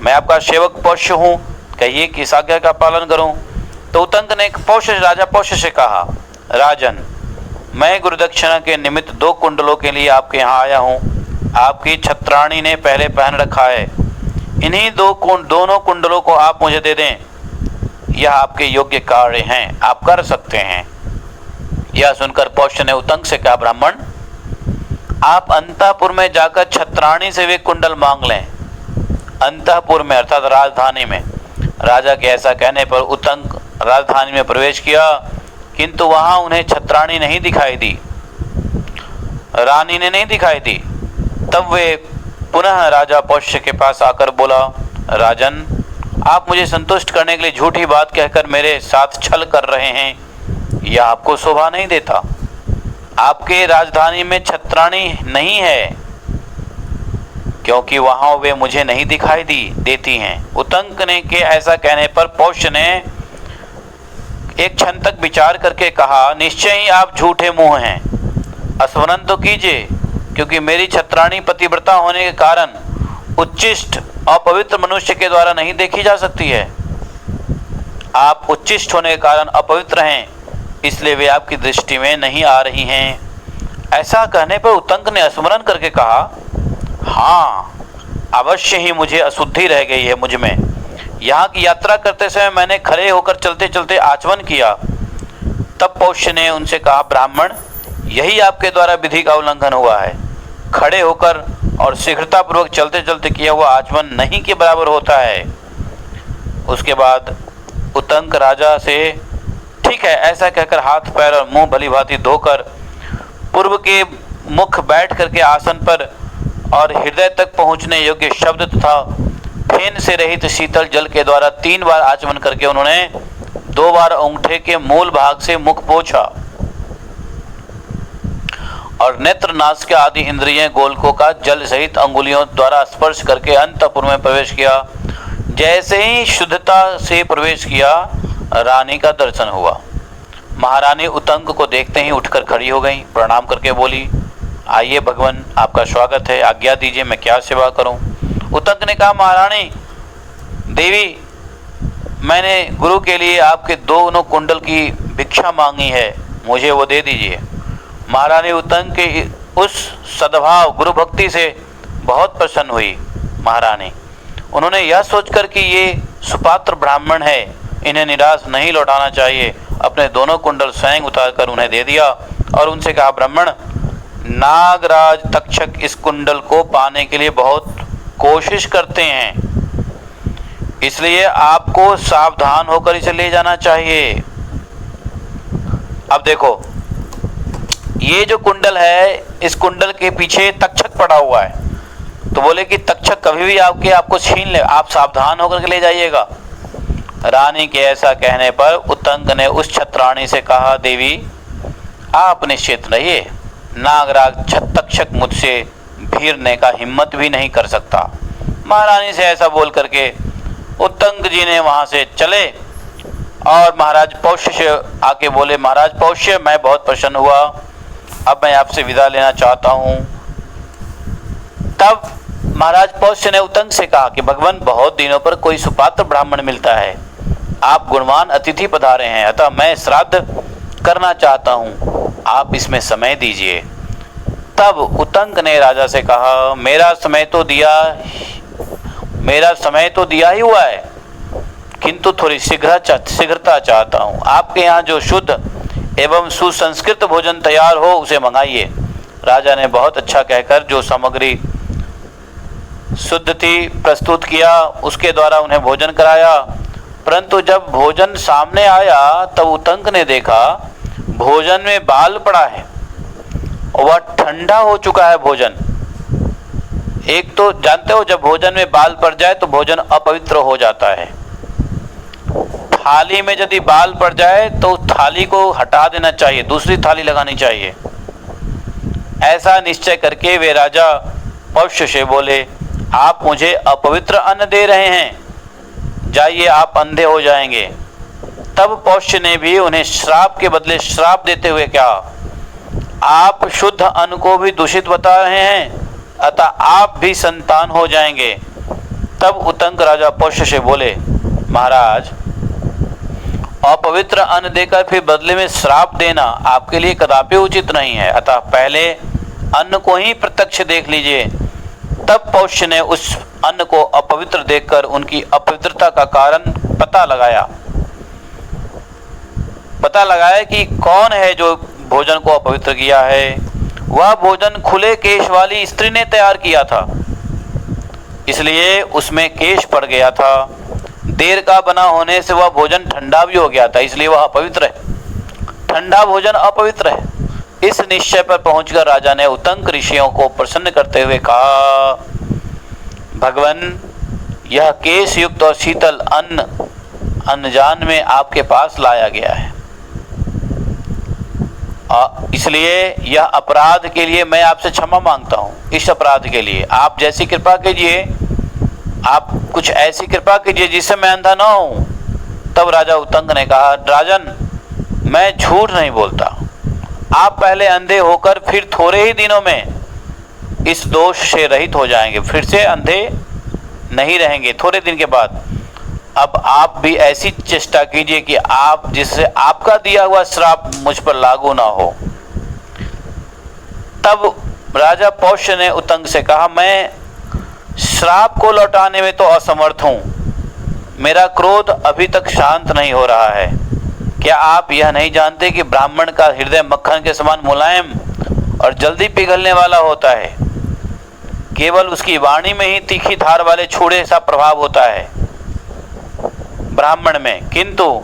आपका सेवक पौष्य हूँ, कहिए किस आज्ञा का पालन करूँ। तो उतंक ने राजा पौष्य से कहा, राजन, मैं गुरुदक्षिणा के निमित्त 2 कुंडलों के लिए आपके यहाँ आया हूँ। आपकी छत्राणी ने पहले पहन रखा है, इन्हीं दोनों कुंडलों को आप मुझे दे दें, यह आपके योग्य कार्य हैं, आप कर सकते हैं। यह सुनकर पौष्य ने उतंक से कहा, ब्राह्मण, आप अंतःपुर में जाकर छत्राणी से वे कुंडल मांग लें। अंतःपुर में अर्थात राजधानी में। राजा के ऐसा कहने पर उतंक राजधानी में प्रवेश किया, किंतु वहां उन्हें छत्राणी नहीं दिखाई दी, रानी ने नहीं दिखाई दी। तब वे पुनः राजा पौष्य के पास आकर बोला, राजन, आप मुझे संतुष्ट करने के लिए झूठी बात कहकर मेरे साथ छल कर रहे हैं, यह आपको शोभा नहीं देता। आपके राजधानी में छत्राणी नहीं है, क्योंकि वहां वे मुझे नहीं दिखाई देती हैं। उतंक ने के ऐसा कहने पर पौष्य ने एक क्षण तक विचार करके कहा, निश्चय ही आप झूठे मुंह हैं, स्मरण तो कीजिए, क्योंकि मेरी छत्राणी पतिव्रता होने के कारण उच्चिष्ट अपवित्र मनुष्य के द्वारा नहीं देखी जा सकती है। आप उच्चिष्ट होने के कारण अपवित्र हैं, इसलिए वे आपकी दृष्टि में नहीं आ रही हैं। ऐसा कहने पर उतंक ने स्मरण करके कहा, हाँ, अवश्य ही मुझे अशुद्धि रह गई है मुझ में। यहाँ की यात्रा करते समय मैंने खड़े होकर चलते चलते आचमन किया। तब पौष्य ने उनसे कहा, ब्राह्मण, यही आपके द्वारा विधि का उल्लंघन हुआ है। खड़े होकर और शीघ्रतापूर्वक चलते चलते किया हुआ आचमन नहीं के बराबर होता है। उसके बाद उतंक राजा से ठीक है ऐसा कहकर हाथ पैर और मुंह भली भांति धोकर पूर्व के मुख बैठ करके आसन पर और हृदय तक पहुंचने योग्य शब्द तथा फेन से रहित शीतल जल के द्वारा 3 बार आचमन करके उन्होंने 2 बार अंगूठे के मूल भाग से मुख पोंछा और नेत्र नासिका आदि इंद्रिय गोलकों का जल सहित अंगुलियों द्वारा स्पर्श करके अंतःपुर में प्रवेश किया। जैसे ही शुद्धता से प्रवेश किया रानी का दर्शन हुआ। महारानी उतंक को देखते ही उठकर खड़ी हो गई, प्रणाम करके बोली, आइए भगवान आपका स्वागत है, आज्ञा दीजिए मैं क्या सेवा करूं। उतंक ने कहा, महारानी देवी मैंने गुरु के लिए आपके 2 कुंडल की भिक्षा मांगी है, मुझे वो दे दीजिए। महारानी उतंक के उस सद्भाव गुरु भक्ति से बहुत प्रसन्न हुई। महारानी उन्होंने यह सोचकर कि ये सुपात्र ब्राह्मण है, इन्हें निराश नहीं लौटाना चाहिए, अपने 2 कुंडल स्वयं उतारकर उन्हें दे दिया और उनसे कहा, ब्राह्मण नागराज तक्षक इस कुंडल को पाने के लिए बहुत कोशिश करते हैं, इसलिए आपको सावधान होकर इसे ले जाना चाहिए। अब देखो ये जो कुंडल है इस कुंडल के पीछे तक्षक पड़ा हुआ है, तो बोले कि तक्षक कभी भी आपको छीन ले, आप सावधान होकर के ले जाइएगा। रानी के ऐसा कहने पर उतंक ने उस छत्राणी से कहा, देवी आप निश्चित रहिए, नागराज तक्षक मुझसे भीरने का हिम्मत भी नहीं कर सकता। महारानी से ऐसा बोल करके उतंक जी ने वहां से चले और महाराज पौष्य से आके बोले, महाराज पौष्य मैं बहुत प्रसन्न हुआ, अब मैं आपसे विदा लेना चाहता हूँ। तब महाराज पौष्य ने उतंक से कहा कि भगवान बहुत दिनों पर कोई सुपात्र ब्राह्मण मिलता है, आप गुणवान अतिथि पधारे हैं, अतः मैं श्राद्ध करना चाहता हूँ, आप इसमें समय दीजिए। तब उतंक ने राजा से कहा, मेरा समय तो दिया ही हुआ है, किंतु थोड़ी शीघ्रता चाहता हूँ। आपके यहाँ जो शुद्ध एवं सुसंस्कृत भोजन तैयार हो उसे मंगाइए। राजा ने बहुत अच्छा कहकर जो सामग्री शुद्ध थी प्रस्तुत किया, उसके द्वारा उन्हें भोजन कराया। परंतु जब भोजन सामने आया तब उतंक ने देखा भोजन में बाल पड़ा है और वह ठंडा हो चुका है भोजन। एक तो जानते हो जब भोजन में बाल पड़ जाए तो भोजन अपवित्र हो जाता है। थाली में यदि बाल पड़ जाए तो थाली को हटा देना चाहिए, दूसरी थाली लगानी चाहिए। ऐसा निश्चय करके वे राजा पौष्य से बोले, आप मुझे अपवित्र अन्न दे रहे हैं, जाइए आप अंधे हो जाएंगे। तब पौष्य ने भी उन्हें श्राप के बदले श्राप देते हुए कहा, आप शुद्ध अन्न को भी दूषित बता रहे हैं, अतः आप भी संतान हो जाएंगे। तब उतंक राजा पौष्य से बोले, महाराज अपवित्र अन्न देकर फिर बदले में श्राप देना आपके लिए कदापि उचित नहीं है, अतः पहले अन्न को ही प्रत्यक्ष देख लीजिए। तब पौष्य ने उस अन्न को अपवित्र देखकर उनकी अपवित्रता का कारण पता लगाया कि कौन है जो भोजन को अपवित्र किया है। वह भोजन खुले केश वाली स्त्री ने तैयार किया था, इसलिए उसमें केश पड़ गया था। देर का बना होने से वह भोजन ठंडा भी हो गया था, इसलिए वह अपवित्र है। ठंडा भोजन अपवित्र है। इस निश्चय पर पहुंचकर राजा ने उतंक ऋषियों को प्रसन्न करते हुए कहा, भगवान यह केश युक्त और शीतल अन्न अनजान में आपके पास लाया गया है, इसलिए यह अपराध के लिए मैं आपसे क्षमा मांगता हूँ। इस अपराध के लिए आप जैसी कृपा कीजिए, आप कुछ ऐसी कृपा कीजिए जिससे मैं अंधा ना हूँ। तब राजा उतंक ने कहा, राजन मैं झूठ नहीं बोलता, आप पहले अंधे होकर फिर थोड़े ही दिनों में इस दोष से रहित हो जाएंगे, फिर से अंधे नहीं रहेंगे थोड़े दिन के बाद। अब आप भी ऐसी चेष्टा कीजिए कि आप जिससे आपका दिया हुआ श्राप मुझ पर लागू ना हो। तब राजा पौष्य ने उतंक से कहा, मैं श्राप को लौटाने में तो असमर्थ हूँ, मेरा क्रोध अभी तक शांत नहीं हो रहा है। क्या आप यह नहीं जानते कि ब्राह्मण का हृदय मक्खन के समान मुलायम और जल्दी पिघलने वाला होता है? केवल उसकी वाणी में ही तीखी धार वाले छुरे सा प्रभाव होता है ब्राह्मण में, किंतु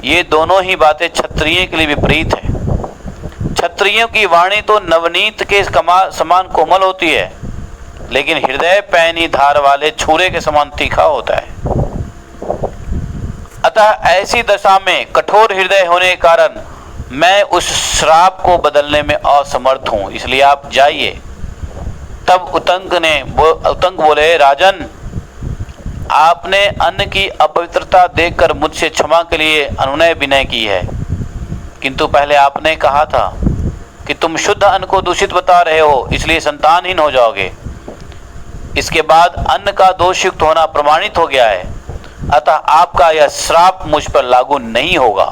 ये दोनों ही बातें क्षत्रिय के लिए विपरीत है। क्षत्रियों की वाणी तो नवनीत के समान कोमल होती है, लेकिन हृदय पैनी धार वाले छुरे के समान तीखा होता है। अतः ऐसी दशा में कठोर हृदय होने के कारण मैं उस श्राप को बदलने में असमर्थ हूं, इसलिए आप जाइए। तब उतंक बोले, राजन, आपने अन्न की अपवित्रता देखकर मुझसे क्षमा के लिए अनुनय विनय की है, किंतु पहले आपने कहा था कि तुम शुद्ध अन्न को दूषित बता रहे हो, इसलिए संतानहीन हो जाओगे। इसके बाद अन्न का दोषयुक्त होना प्रमाणित हो गया है, अतः आपका यह श्राप मुझ पर लागू नहीं होगा।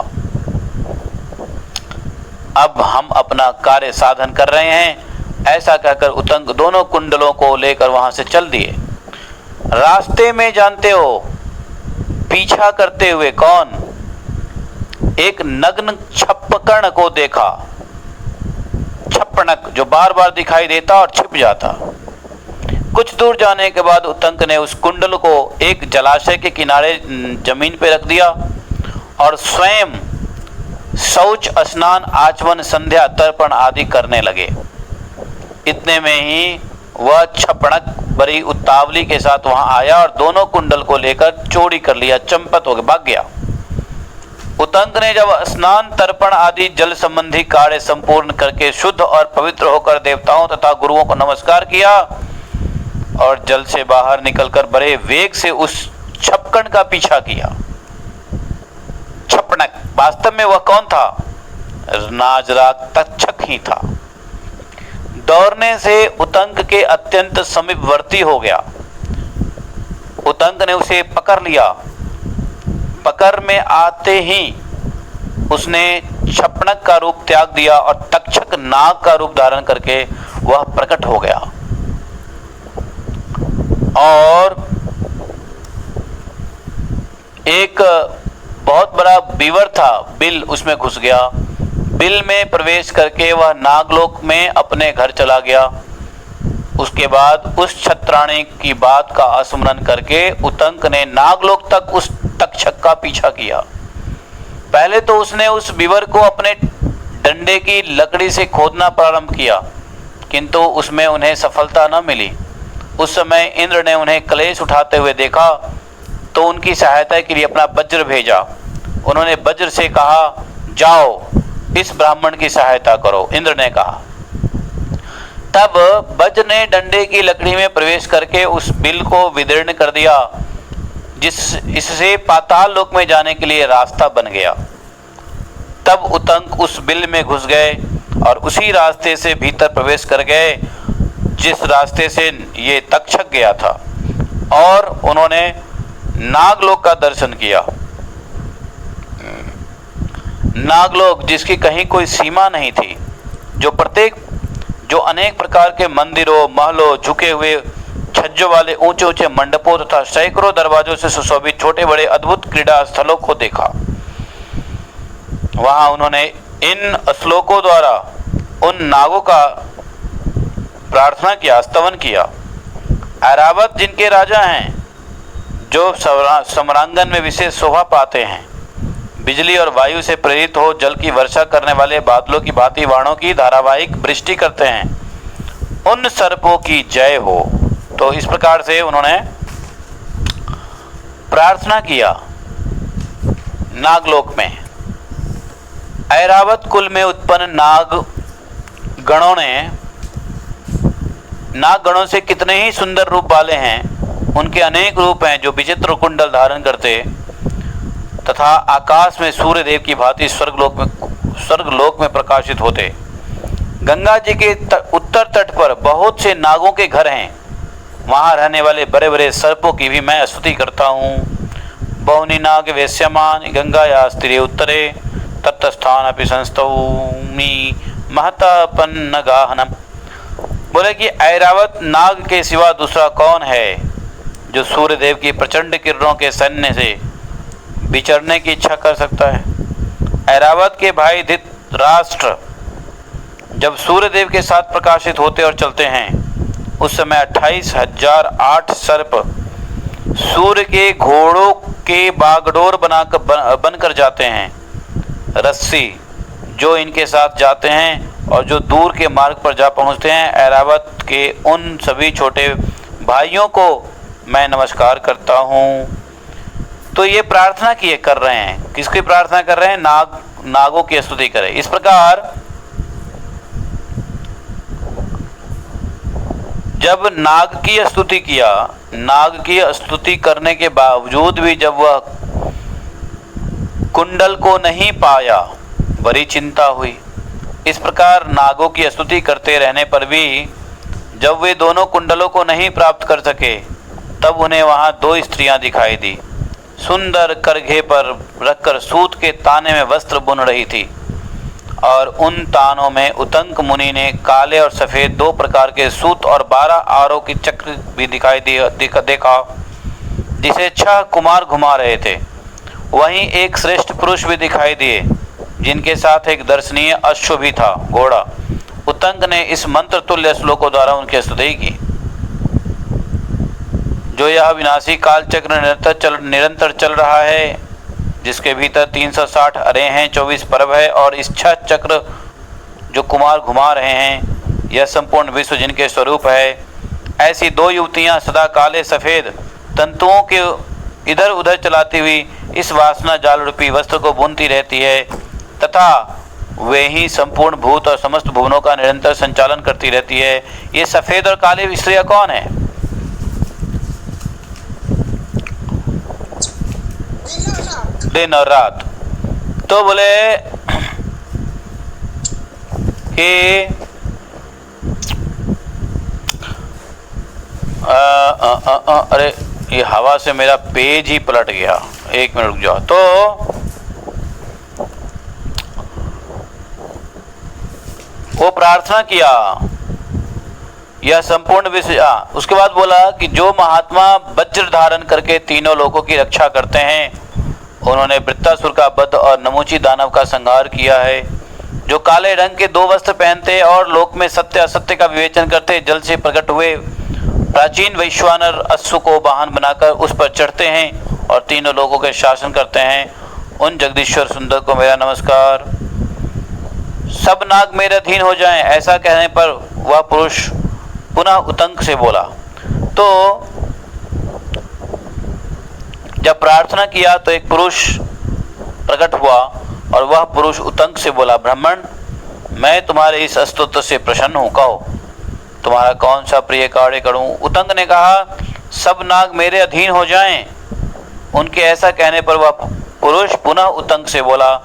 अब हम अपना कार्य साधन कर रहे हैं। ऐसा कहकर उतंक दोनों कुंडलों को लेकर वहां से चल दिए। रास्ते में जानते हो पीछा करते हुए कौन? एक नग्न छप्पकर्ण को देखा। छप्पणक जो बार बार दिखाई देता और छिप जाता। कुछ दूर जाने के बाद उतंक ने उस कुंडल को एक जलाशय के किनारे जमीन पर रख दिया और स्वयं शौच, स्नान, आचमन, संध्या, तर्पण आदि करने लगे। इतने में ही वह छप्पणक बड़ी उतावली के साथ वहां आया और दोनों कुंडल को लेकर चोरी कर लिया, चंपत होकर भाग गया। उतंक ने जब स्नान, तर्पण आदि जल संबंधी कार्य संपूर्ण करके शुद्ध और पवित्र होकर देवताओं तथा गुरुओं को नमस्कार किया और जल से बाहर निकलकर बड़े वेग से उस छप्पकण का पीछा किया। छप्पणक वास्तव में वह कौन था? नाजराग तक्षक ही था। दौड़ने से उतंक के अत्यंत समीपवर्ती हो गया। उतंक ने उसे पकड़ लिया। पकड़ में आते ही उसने छप्पणक का रूप त्याग दिया और तक्षक नाग का रूप धारण करके वह प्रकट हो गया और एक बहुत बड़ा बीवर था, बिल, उसमें घुस गया। बिल में प्रवेश करके वह नागलोक में अपने घर चला गया। उसके बाद उस छत्राणी की बात का स्मरण करके उतंक ने नागलोक तक उस तक्षक का पीछा किया। पहले तो उसने उस बीवर को अपने डंडे की लकड़ी से खोदना प्रारंभ किया, किंतु उसमें उन्हें सफलता न मिली। उस समय इंद्र ने उन्हें क्लेश उठाते हुए देखा तो उनकी सहायता के लिए अपना वज्र भेजा। उन्होंने वज्र से कहा, जाओ इस ब्राह्मण की सहायता करो। इंद्र ने कहा। तब वज्र ने डंडे की लकड़ी में प्रवेश करके उस बिल को विदीर्ण कर दिया, इससे पाताल लोक में जाने के लिए रास्ता बन गया। तब उतंक उस बिल में घुस गए और उसी रास्ते से भीतर प्रवेश कर गए जिस रास्ते से ये तक्षक गया था, और उन्होंने नागलोक का दर्शन किया। नागलोक जिसकी कहीं कोई सीमा नहीं थी, जो अनेक प्रकार के मंदिरों, महलों, झुके हुए छज्जों वाले ऊंचे ऊंचे मंडपों तथा सैकड़ों दरवाजों से सुशोभित छोटे बड़े अद्भुत क्रीड़ा स्थलों को देखा। वहां उन्होंने इन श्लोकों द्वारा उन नागों का प्रार्थना किया, स्तवन किया। ऐरावत जिनके राजा हैं, जो सम्रांगन में विशेष शोभा पाते हैं, बिजली और वायु से प्रेरित हो जल की वर्षा करने वाले बादलों की भांति वाणों की धारावाहिक वृष्टि करते हैं, उन सर्पों की जय हो। तो इस प्रकार से उन्होंने प्रार्थना किया नागलोक में। ऐरावत कुल में उत्पन्न नागगणों से कितने ही सुंदर रूप वाले हैं। उनके अनेक रूप हैं जो विचित्र कुंडल धारण करते तथा आकाश में सूर्य देव की भांति स्वर्गलोक में प्रकाशित होते। गंगा जी के उत्तर तट पर बहुत से नागों के घर हैं। वहाँ रहने वाले बड़े बड़े सर्पों की भी मैं स्तुति करता हूँ। बहुनी नाग वेश्यमान गंगाया स्त्रिय उत्तरे तत्स्थान अपि संस्तौमि महतापन्न गाहनम। बोले कि ऐरावत नाग के सिवा दूसरा कौन है जो सूर्य देव की प्रचंड किरणों के सैन्य से विचरने की इच्छा कर सकता है। ऐरावत के भाई धृतराष्ट्र जब सूर्यदेव के साथ प्रकाशित होते और चलते हैं, उस समय 28,008 सर्प सूर्य के घोड़ों के बागडोर बनकर जाते हैं। रस्सी जो इनके साथ जाते हैं और जो दूर के मार्ग पर जा पहुंचते हैं, ऐरावत के उन सभी छोटे भाइयों को मैं नमस्कार करता हूँ। तो ये प्रार्थना किए कर रहे हैं, किसकी प्रार्थना कर रहे हैं? नागों की स्तुति करें। इस प्रकार जब नाग की स्तुति किया, नाग की स्तुति करने के बावजूद भी जब वह कुंडल को नहीं पाया, बड़ी चिंता हुई। इस प्रकार नागों की स्तुति करते रहने पर भी जब वे दोनों कुंडलों को नहीं प्राप्त कर सके, तब उन्हें वहां 2 स्त्रियां दिखाई दी। सुंदर करघे पर रखकर सूत के ताने में वस्त्र बुन रही थी और उन तानों में उतंक मुनि ने काले और सफ़ेद 2 प्रकार के सूत और 12 आरों की चक्र भी दिखाई देखा, जिसे 6 कुमार घुमा रहे थे। वहीं एक श्रेष्ठ पुरुष भी दिखाई दिए, जिनके साथ एक दर्शनीय अश्व भी था, घोड़ा। उतंक ने इस मंत्र तुल्य श्लोकों द्वारा उनकी स्तुति की। जो यह विनाशी काल चक्र निरंतर चल रहा है, जिसके भीतर 360 अरे हैं, 24 पर्व है और इस 6 चक्र जो कुमार घुमा रहे हैं, यह संपूर्ण विश्व जिनके स्वरूप है। ऐसी 2 युवतियां सदा काले सफ़ेद तंतुओं के इधर उधर चलाती हुई इस वासना जाल रूपी वस्त्र को बुनती रहती है तथा वे ही संपूर्ण भूत और समस्त भुवनों का निरंतर संचालन करती रहती है। ये सफ़ेद और काले स्त्रियां कौन है? दिन और रात। तो बोले कि अरे ये हवा से मेरा पेज ही पलट गया, 1 मिनट रुक जाओ। तो वो प्रार्थना किया, यह संपूर्ण विश्व। उसके बाद बोला कि जो महात्मा वज्र धारण करके तीनों लोगों की रक्षा करते हैं, उन्होंने वृत्तासुर का वध और नमूची दानव का संहार किया है। जो काले रंग के 2 वस्त्र पहनते और लोक में सत्य असत्य का विवेचन करते, जल से प्रकट हुए प्राचीन वैश्वानर अश्व को वाहन बनाकर उस पर चढ़ते हैं और तीनों लोगों के शासन करते हैं, उन जगदीश्वर सुंदर को मेरा नमस्कार। सब नाग मेरे अधीन हो जाएं, ऐसा कहने पर वह पुरुष पुनः उतंक से बोला। तो जब प्रार्थना किया तो एक पुरुष प्रकट हुआ और वह पुरुष उतंक से बोला, ब्राह्मण, मैं तुम्हारे इस स्तोत्र से प्रसन्न हूँ, कहो तुम्हारा कौन सा प्रिय कार्य करूँ। उतंक ने कहा, सब नाग मेरे अधीन हो जाएं। उनके ऐसा कहने पर वह पुरुष पुनः उतंक से बोला,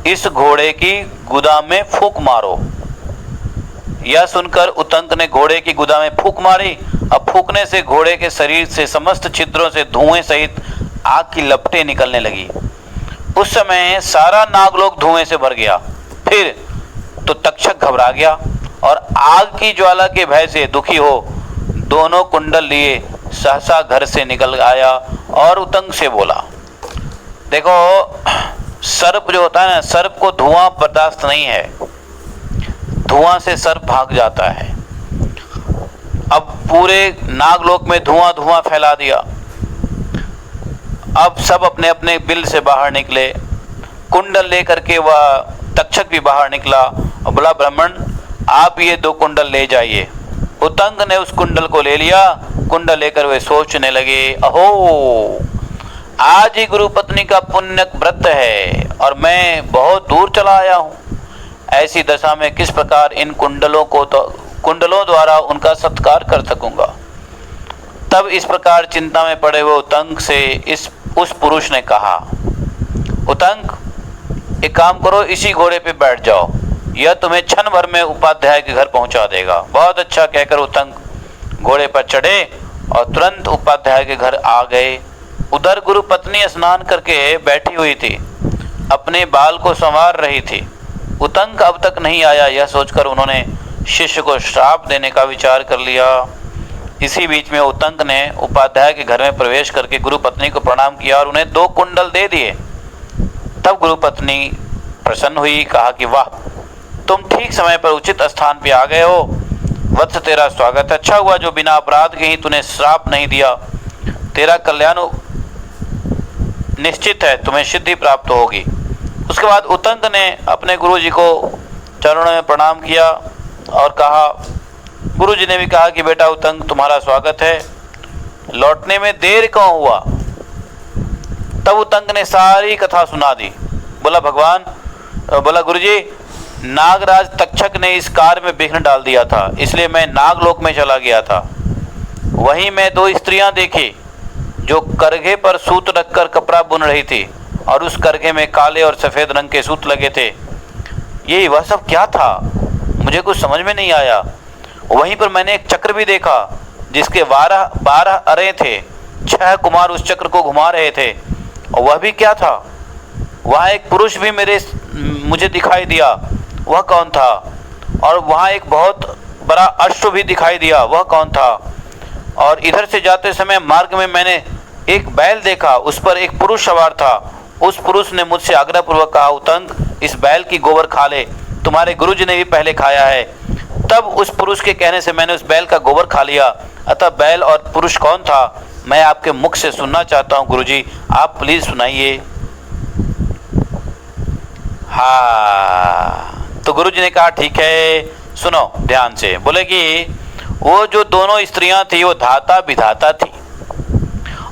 इस घोड़े की गुदा में फूंक मारो। यह सुनकर उतंक ने घोड़े की गुदा में फूंक मारी। अब फूंकने से घोड़े के शरीर से समस्त छिद्रों से धुएं सहित आग की लपटें निकलने लगी। उस समय सारा नागलोक धुएं से भर गया। फिर तो तक्षक घबरा गया और आग की ज्वाला के भय से दुखी हो दोनों कुंडल लिए सहसा घर से निकल आया और उतंक से बोला। देखो, सर्प जो होता है ना, सर्प को धुआं बर्दाश्त नहीं है, धुआं से सर्प भाग जाता है। अब पूरे नागलोक में धुआं धुआं फैला दिया। अब सब अपने अपने बिल से बाहर निकले। कुंडल लेकर के वह तक्षक भी बाहर निकला और बोला, ब्राह्मण, आप ये 2 कुंडल ले जाइए। उतंक ने उस कुंडल को ले लिया। कुंडल लेकर वे सोचने लगे, अहो, आज ही गुरु पत्नी का पुण्य व्रत है और मैं बहुत दूर चला आया हूँ। ऐसी दशा में किस प्रकार इन कुंडलों द्वारा उनका सत्कार कर सकूंगा। तब इस प्रकार चिंता में पड़े हुए उतंक से उस पुरुष ने कहा, उतंक, एक काम करो, इसी घोड़े पे बैठ जाओ, यह तुम्हें क्षण भर में उपाध्याय के घर पहुंचा देगा। बहुत अच्छा कहकर उतंक घोड़े पर चढ़े और तुरंत उपाध्याय के घर आ गए। उधर गुरु पत्नी स्नान करके बैठी हुई थी, अपने बाल को संवार रही थी। उतंक अब तक नहीं आया, यह सोचकर उन्होंने शिष्य को श्राप देने का विचार कर लिया। इसी बीच में उतंक ने उपाध्याय के घर में प्रवेश करके गुरु पत्नी को प्रणाम किया और उन्हें 2 कुंडल दे दिए। तब गुरु पत्नी प्रसन्न हुई, कहा कि वाह, तुम ठीक समय पर उचित स्थान पे आ गए हो। वत्स, तेरा स्वागत है। अच्छा हुआ जो बिना अपराध के ही तूने श्राप नहीं दिया। तेरा कल्याण निश्चित है, तुम्हें सिद्धि प्राप्त होगी। उसके बाद उतंक ने अपने गुरु जी को चरणों में प्रणाम किया और कहा, गुरु जी ने भी कहा कि बेटा उतंक, तुम्हारा स्वागत है, लौटने में देर क्यों हुआ? तब उतंक ने सारी कथा सुना दी। बोला गुरुजी, नागराज तक्षक ने इस कार्य में विघ्न डाल दिया था, इसलिए मैं नागलोक में चला गया था। वहीं मैं 2 स्त्रियां देखी जो करघे पर सूत रखकर कपड़ा बुन रही थी और उस करघे में काले और सफेद रंग के सूत लगे थे। ये वह सब क्या था? मुझे कुछ समझ में नहीं आया। वहीं पर मैंने एक चक्र भी देखा जिसके 12 अरे थे। 6 कुमार उस चक्र को घुमा रहे थे। और वह भी क्या था? वहाँ एक पुरुष भी मुझे दिखाई दिया। वह कौन था? और वहाँ एक बहुत बड़ा अश्व भी दिखाई दिया। वह कौन था? और इधर से जाते समय मार्ग में मैंने एक बैल देखा, उस पर एक पुरुष सवार था। उस पुरुष ने मुझसे आग्रहपूर्वक कहा, उतंक, इस बैल की गोबर खा ले, तुम्हारे गुरुजी ने भी पहले खाया है। तब उस पुरुष के कहने से मैंने उस बैल का गोबर खा लिया। अतः बैल और पुरुष कौन था, मैं आपके मुख से सुनना चाहता हूँ गुरुजी, आप प्लीज सुनाइए। हाँ, तो गुरुजी ने कहा ठीक है, सुनो ध्यान से। बोले कि वो जो दोनों स्त्रियां थी वो धाता विधाता थी,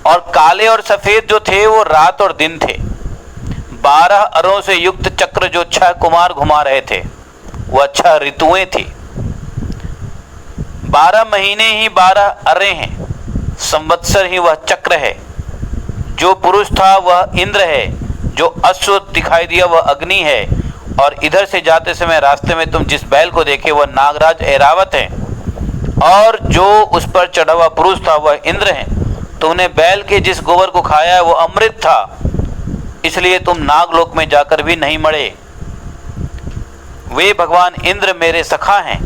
और काले और सफेद जो थे वो रात और दिन थे। 12 अरों से युक्त चक्र जो 6 कुमार घुमा रहे थे वह 6 ऋतुएं थी। 12 महीने ही 12 अरे हैं, संवत्सर ही वह चक्र है। जो पुरुष था वह इंद्र है, जो अश्व दिखाई दिया वह अग्नि है, और इधर से जाते समय रास्ते में तुम जिस बैल को देखे वह नागराज ऐरावत है, और जो उस पर चढ़ा हुआ पुरुष था वह इंद्र है। तुमने बैल के जिस गोबर को खाया है वो अमृत था, इसलिए तुम नागलोक में जाकर भी नहीं मरे। वे भगवान इंद्र मेरे सखा हैं,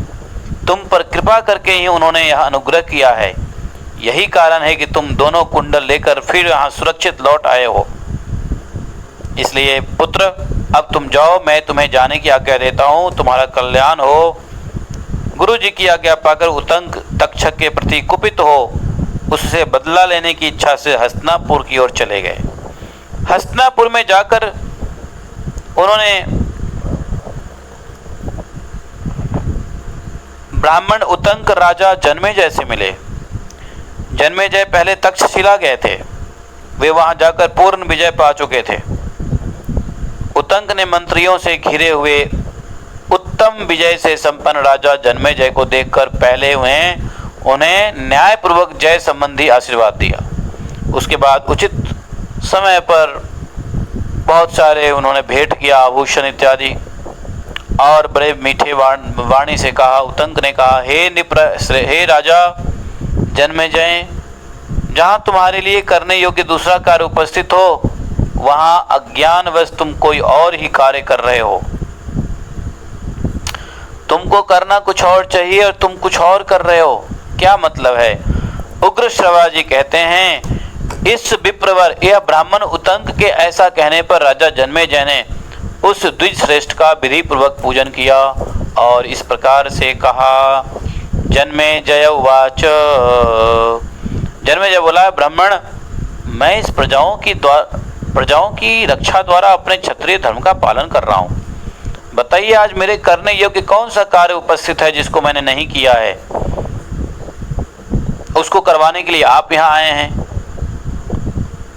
तुम पर कृपा करके ही उन्होंने यह अनुग्रह किया है। यही कारण है कि तुम दोनों कुंडल लेकर फिर यहाँ सुरक्षित लौट आए हो। इसलिए पुत्र, अब तुम जाओ, मैं तुम्हें जाने की आज्ञा देता हूँ, तुम्हारा कल्याण हो। गुरु जी की आज्ञा पाकर उतंक तक्षक के प्रति कुपित हो उससे बदला लेने की इच्छा से हस्तिनापुर की ओर चले गए। हस्तिनापुर में जाकर उन्होंने ब्राह्मण उतंक राजा जन्मेजय से मिले। जन्मेजय पहले तक्षशिला गए थे, वे वहां जाकर पूर्ण विजय पा चुके थे। उतंक ने मंत्रियों से घिरे हुए उत्तम विजय से संपन्न राजा जन्मेजय को देखकर पहले उन्हें न्यायपूर्वक जय संबंधी आशीर्वाद दिया। उसके बाद उचित समय पर बहुत सारे उन्होंने भेंट किया, आभूषण इत्यादि, और बड़े मीठे वाणी से कहा। उतंक ने कहा, हे राजा जन्मेजय, जहाँ तुम्हारे लिए करने योग्य दूसरा कार्य उपस्थित हो वहाँ अज्ञानवश तुम कोई और ही कार्य कर रहे हो। तुमको करना कुछ और चाहिए और तुम कुछ और कर रहे हो, क्या मतलब है? उग्र श्रवा जी कहते हैं, इस विप्रवर यह ब्राह्मण उतंक के ऐसा कहने पर राजा जन्मेजय ने उस द्विज श्रेष्ठ का विधि पूर्वक पूजन किया और इस प्रकार से कहा। जन्मेजय उवाच, जन्मेजय बोला, ब्राह्मण, मैं इस प्रजाओं की रक्षा द्वारा अपने क्षत्रिय धर्म का पालन कर रहा हूँ। बताइए, आज मेरे करने योग्य कौन सा कार्य उपस्थित है जिसको मैंने नहीं किया है? उसको करवाने के लिए आप यहाँ आए हैं।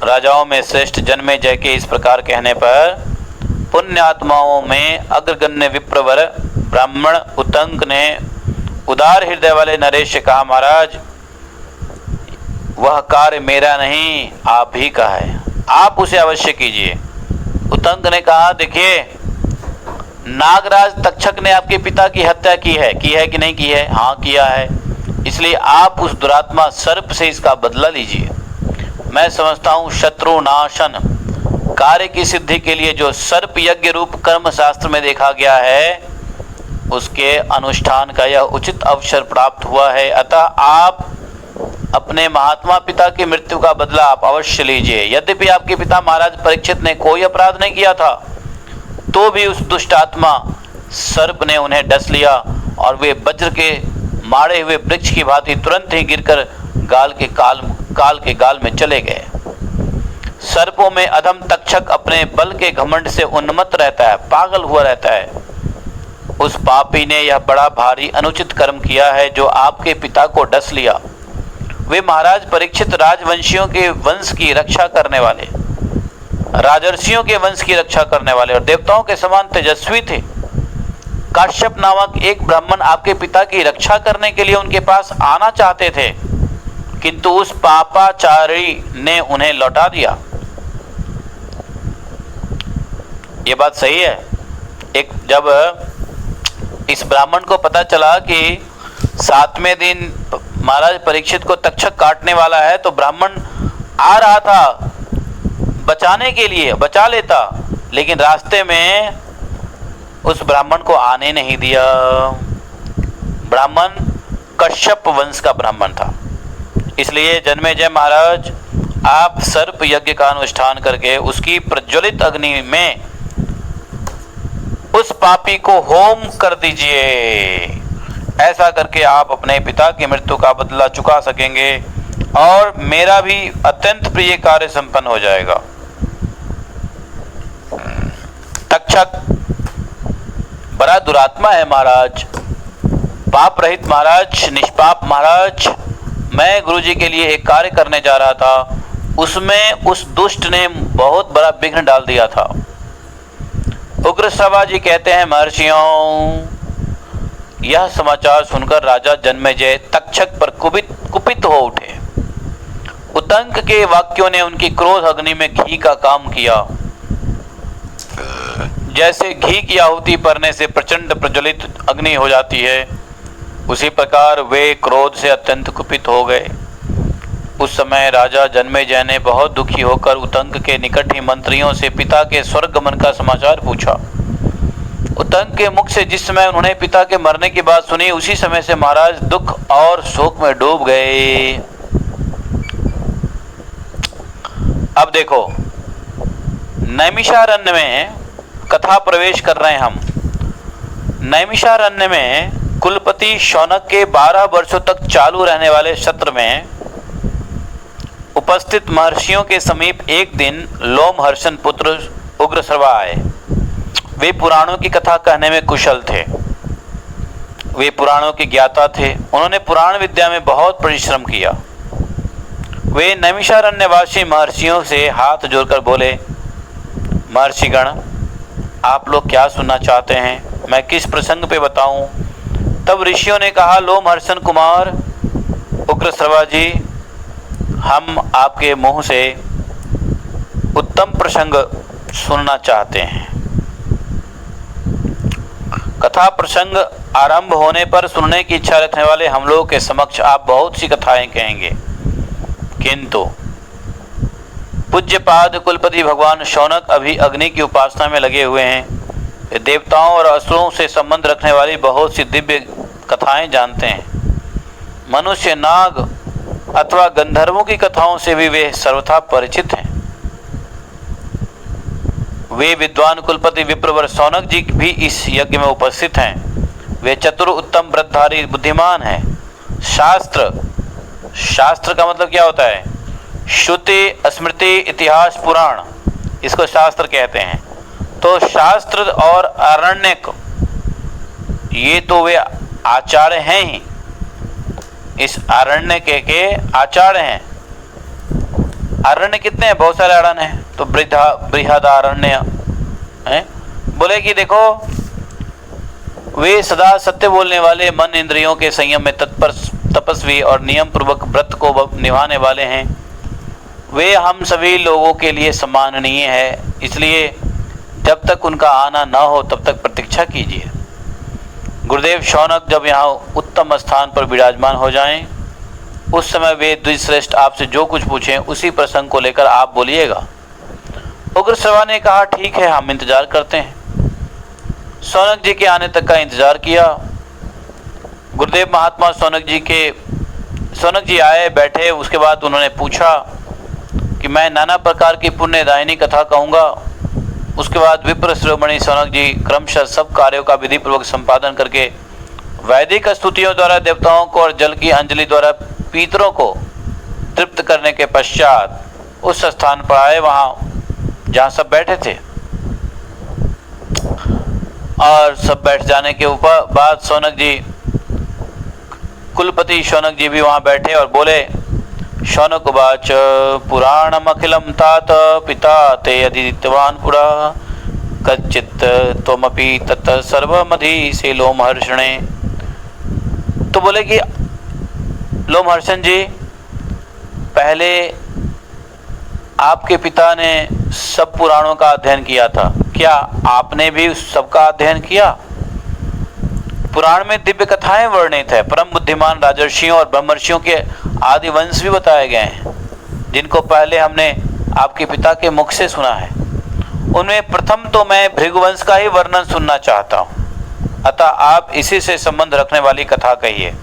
राजाओं में श्रेष्ठ जन्मेजय के इस प्रकार कहने पर पुण्यात्माओं में अग्रगण्य विप्रवर ब्राह्मण उतंक ने उदार हृदय वाले नरेश से कहा, महाराज, वह कार्य मेरा नहीं, आप ही का है, आप उसे अवश्य कीजिए। उतंक ने कहा, देखिए, नागराज तक्षक ने आपके पिता की हत्या की है कि नहीं की है? हाँ, किया है। इसलिए आप उस दुरात्मा सर्प से इसका बदला लीजिए। मैं समझता हूँ शत्रु नाशन कार्य की सिद्धि के लिए जो सर्प यज्ञ रूप कर्म शास्त्र में देखा गया है उसके अनुष्ठान का यह उचित अवसर प्राप्त हुआ है। अतः आप अपने महात्मा पिता की मृत्यु का बदला आप अवश्य लीजिए। यद्यपि आपके पिता महाराज परीक्षित ने कोई अपराध नहीं किया था, तो भी उस दुष्ट आत्मा सर्प ने उन्हें डस लिया और वे वज्र के मारे हुए वृक्ष की भांति तुरंत ही गिरकर काल के गाल में चले गए। सर्पों में अधम तक्षक अपने बल के घमंड से उन्मत्त रहता है, पागल हुआ रहता है। उस पापी ने यह बड़ा भारी अनुचित कर्म किया है जो आपके पिता को डस लिया। वे महाराज परीक्षित राजवंशियों के वंश की रक्षा करने वाले, राजर्षियों के वंश की रक्षा करने वाले और देवताओं के समान तेजस्वी थे। काश्यप नामक एक ब्राह्मण आपके पिता की रक्षा करने के लिए उनके पास आना चाहते थे, किंतु उस पापाचारी ने उन्हें लौटा दिया। ये बात सही है। जब इस ब्राह्मण को पता चला कि 7वें दिन महाराज परीक्षित को तक्षक काटने वाला है, तो ब्राह्मण आ रहा था बचाने के लिए, बचा लेता, लेकिन रास्ते में उस ब्राह्मण को आने नहीं दिया। ब्राह्मण कश्यप वंश का ब्राह्मण था। इसलिए जन्मेजय महाराज, आप सर्प यज्ञ का अनुष्ठान करके उसकी प्रज्वलित अग्नि में उस पापी को होम कर दीजिए। ऐसा करके आप अपने पिता की मृत्यु का बदला चुका सकेंगे और मेरा भी अत्यंत प्रिय कार्य संपन्न हो जाएगा। तक्षक बड़ा दुरात्मा है महाराज, पाप रहित महाराज, निष्पाप महाराज। मैं गुरुजी के लिए एक कार्य करने जा रहा था, उसमें उस दुष्ट ने बहुत बड़ा विघ्न डाल दिया था। उग्रश्रवा जी कहते हैं, महर्षियों, यह समाचार सुनकर राजा जन्मेजय तक्षक पर कुपित हो उठे। उतंक के वाक्यों ने उनकी क्रोध अग्नि में घी का काम किया। जैसे घी की आहुति पड़ने से प्रचंड प्रज्वलित अग्नि हो जाती है, उसी प्रकार वे क्रोध से अत्यंत कुपित हो गए। उस समय राजा जन्मेजय ने बहुत दुखी होकर उतंक के निकट ही मंत्रियों से पिता के स्वर्ग गमन का समाचार पूछा। उतंक के मुख से जिस समय उन्होंने पिता के मरने की बात सुनी, उसी समय से महाराज दुख और शोक में डूब गए। अब देखो, नैमिषारण्य में कथा प्रवेश कर रहे हैं हम। नैमिषारण्य में कुलपति शौनक के 12 वर्षों तक चालू रहने वाले सत्र में उपस्थित महर्षियों के समीप एक दिन लोमहर्षण पुत्र उग्रश्रवा आए। वे पुराणों की कथा कहने में कुशल थे, वे पुराणों के ज्ञाता थे। उन्होंने पुराण विद्या में बहुत परिश्रम किया। वे नैमिषारण्यवासी महर्षियों से हाथ जोड़कर बोले, महर्षिगण, आप लोग क्या सुनना चाहते हैं, मैं किस प्रसंग पे बताऊं? तब ऋषियों ने कहा, लोमहर्षण कुमार उग्रश्रवा जी, हम आपके मुंह से उत्तम प्रसंग सुनना चाहते हैं। कथा प्रसंग आरंभ होने पर सुनने की इच्छा रखने वाले हम लोगों के समक्ष आप बहुत सी कथाएं कहेंगे, किंतु पूज्यपाद कुलपति भगवान शौनक अभी अग्नि की उपासना में लगे हुए हैं। देवताओं और असुरों से संबंध रखने वाली बहुत सी दिव्य कथाएं जानते हैं। मनुष्य, नाग अथवा गंधर्वों की कथाओं से भी वे सर्वथा परिचित हैं। वे विद्वान कुलपति विप्रवर शौनक जी भी इस यज्ञ में उपस्थित हैं। वे चतुर, उत्तम, व्रतधारी, बुद्धिमान हैं। शास्त्र का मतलब क्या होता है? श्रुति, स्मृति, इतिहास, पुराण, इसको शास्त्र कहते हैं। तो शास्त्र और आरण्यक, ये तो वे आचार्य हैं ही, इस अरण्य के आचार्य हैं। अरण्य कितने हैं? बहुत सारे अरण्य हैं। तो बृहदारण्य है। बोले कि देखो, वे सदा सत्य बोलने वाले, मन इंद्रियों के संयम में तत्पर, तपस्वी और नियम पूर्वक व्रत को निभाने वाले हैं। वे हम सभी लोगों के लिए सम्माननीय है, इसलिए जब तक उनका आना न हो तब तक प्रतीक्षा कीजिए। गुरुदेव शौनक जब यहाँ उत्तम स्थान पर विराजमान हो जाएं, उस समय वे द्विश्रेष्ठ आपसे जो कुछ पूछें उसी प्रसंग को लेकर आप बोलिएगा। उग्रश्रवा ने कहा, ठीक है, हम इंतजार करते हैं। शौनक जी के आने तक का इंतजार किया। गुरुदेव महात्मा शौनक जी आए, बैठे। उसके बाद उन्होंने पूछा कि मैं नाना प्रकार की पुण्यदायिनी कथा कहूँगा। उसके बाद विप्र शिरोमणि शौनक जी क्रमशः सब कार्यों का विधि पूर्वक संपादन करके वैदिक स्तुतियों द्वारा देवताओं को और जल की अंजलि द्वारा पितरों को तृप्त करने के पश्चात उस स्थान पर आए वहां जहां सब बैठे थे। और सब बैठ जाने के बाद शौनक जी, कुलपति शौनक जी भी वहां बैठे और बोले, शौनक उवाच पुराणम अखिलम तात पिता ते अधीतवान् पुरा कच्चित् त्वमपि तत् सर्वमधि से लोमहर्षणे। तो बोले कि लोमहर्षण जी, पहले आपके पिता ने सब पुराणों का अध्ययन किया था, क्या आपने भी उस सब का अध्ययन किया? पुराण में दिव्य कथाएं वर्णित है, परम बुद्धिमान राजर्षियों और ब्रह्मर्षियों के आदि वंश भी बताए गए हैं, जिनको पहले हमने आपके पिता के मुख से सुना है। उनमें प्रथम तो मैं भृगुवंश का ही वर्णन सुनना चाहता हूँ, अतः आप इसी से संबंध रखने वाली कथा कहिए।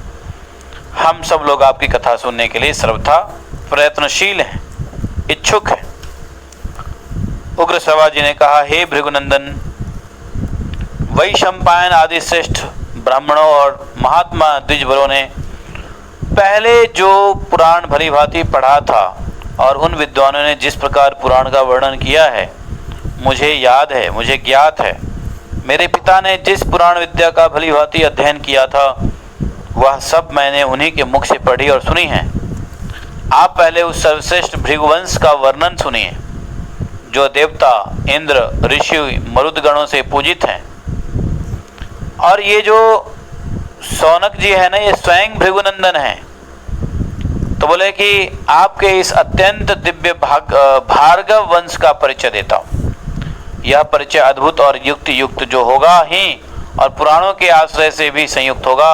हम सब लोग आपकी कथा सुनने के लिए सर्वथा प्रयत्नशील हैं, इच्छुक हैं। उग्र श्रवा जी ने कहा, हे भृगुनंदन, वैशंपायन आदि श्रेष्ठ ब्राह्मणों और महात्मा द्विजवरों ने पहले जो पुराण भली भांति पढ़ा था और उन विद्वानों ने जिस प्रकार पुराण का वर्णन किया है, मुझे याद है, मुझे ज्ञात है। मेरे पिता ने जिस पुराण विद्या का भली भांति अध्ययन किया था, वह सब मैंने उन्हीं के मुख से पढ़ी और सुनी है। आप पहले उस सर्वश्रेष्ठ भृगुवंश का वर्णन सुनिए, जो देवता, इंद्र, ऋषि, मरुदगणों से पूजित हैं। और ये जो शौनक जी है ना, ये स्वयं भृगुनंदन है। तो बोले कि आपके इस अत्यंत दिव्य भार्गव वंश का परिचय देता हूँ। यह परिचय अद्भुत और युक्त जो होगा ही और पुराणों के आश्रय से भी संयुक्त होगा।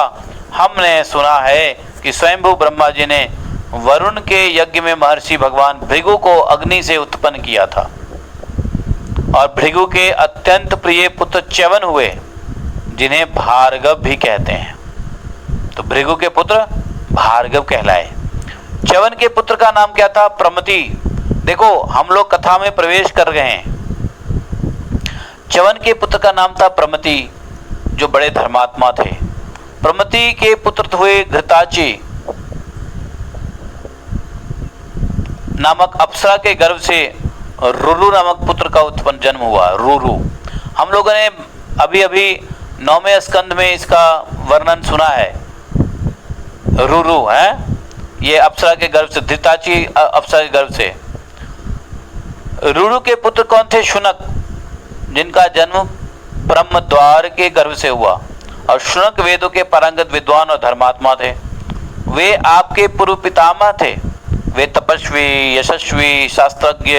हमने सुना है कि स्वयंभू ब्रह्मा जी ने वरुण के यज्ञ में महर्षि भगवान भृगु को अग्नि से उत्पन्न किया था और भृगु के अत्यंत प्रिय पुत्र च्यवन हुए, जिन्हें भार्गव भी कहते हैं। तो भृगु के पुत्र भार्गव कहलाए। च्यवन के पुत्र का नाम क्या था? प्रमति। देखो, हम लोग कथा में प्रवेश कर गए हैं। च्यवन के पुत्र का नाम था प्रमति, जो बड़े धर्मात्मा थे। प्रमति के पुत्र हुए घृताची नामक अप्सरा के गर्भ से रुरु नामक पुत्र का उत्पन्न जन्म हुआ। रुरु, हम लोगों ने अभी अभी 9वें स्कंद में इसका वर्णन सुना है। रुरु है, ये अप्सरा के गर्भ से, घृताची अप्सरा के गर्भ से। रुरु के पुत्र कौन थे? शुनक, जिनका जन्म ब्रह्मद्वार के गर्भ से हुआ। और शुनक वेदों के पारंगत विद्वान और धर्मात्मा थे। वे आपके पूर्व पितामह थे। वे तपस्वी, यशस्वी, शास्त्रज्ञ,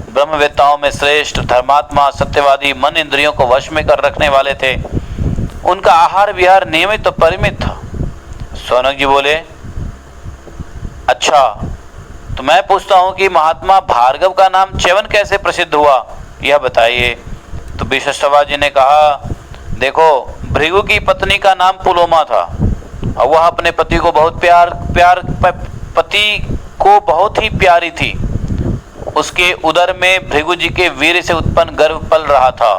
ब्रह्मवेत्ताओं में श्रेष्ठ, धर्मात्मा, सत्यवादी, मन इंद्रियों को वश में कर रखने वाले थे। उनका आहार विहार नियमित और परिमित था। शौनक जी बोले, अच्छा, तो मैं पूछता हूं कि महात्मा भार्गव का नाम च्यवन कैसे प्रसिद्ध हुआ, यह बताइए। तो विश्वश्रवा जी ने कहा, देखो, भृगु की पत्नी का नाम पुलोमा था और वह अपने पति को बहुत पति को बहुत ही प्यारी थी। उसके उदर में भृगु जी के वीर से उत्पन्न गर्भ पल रहा था।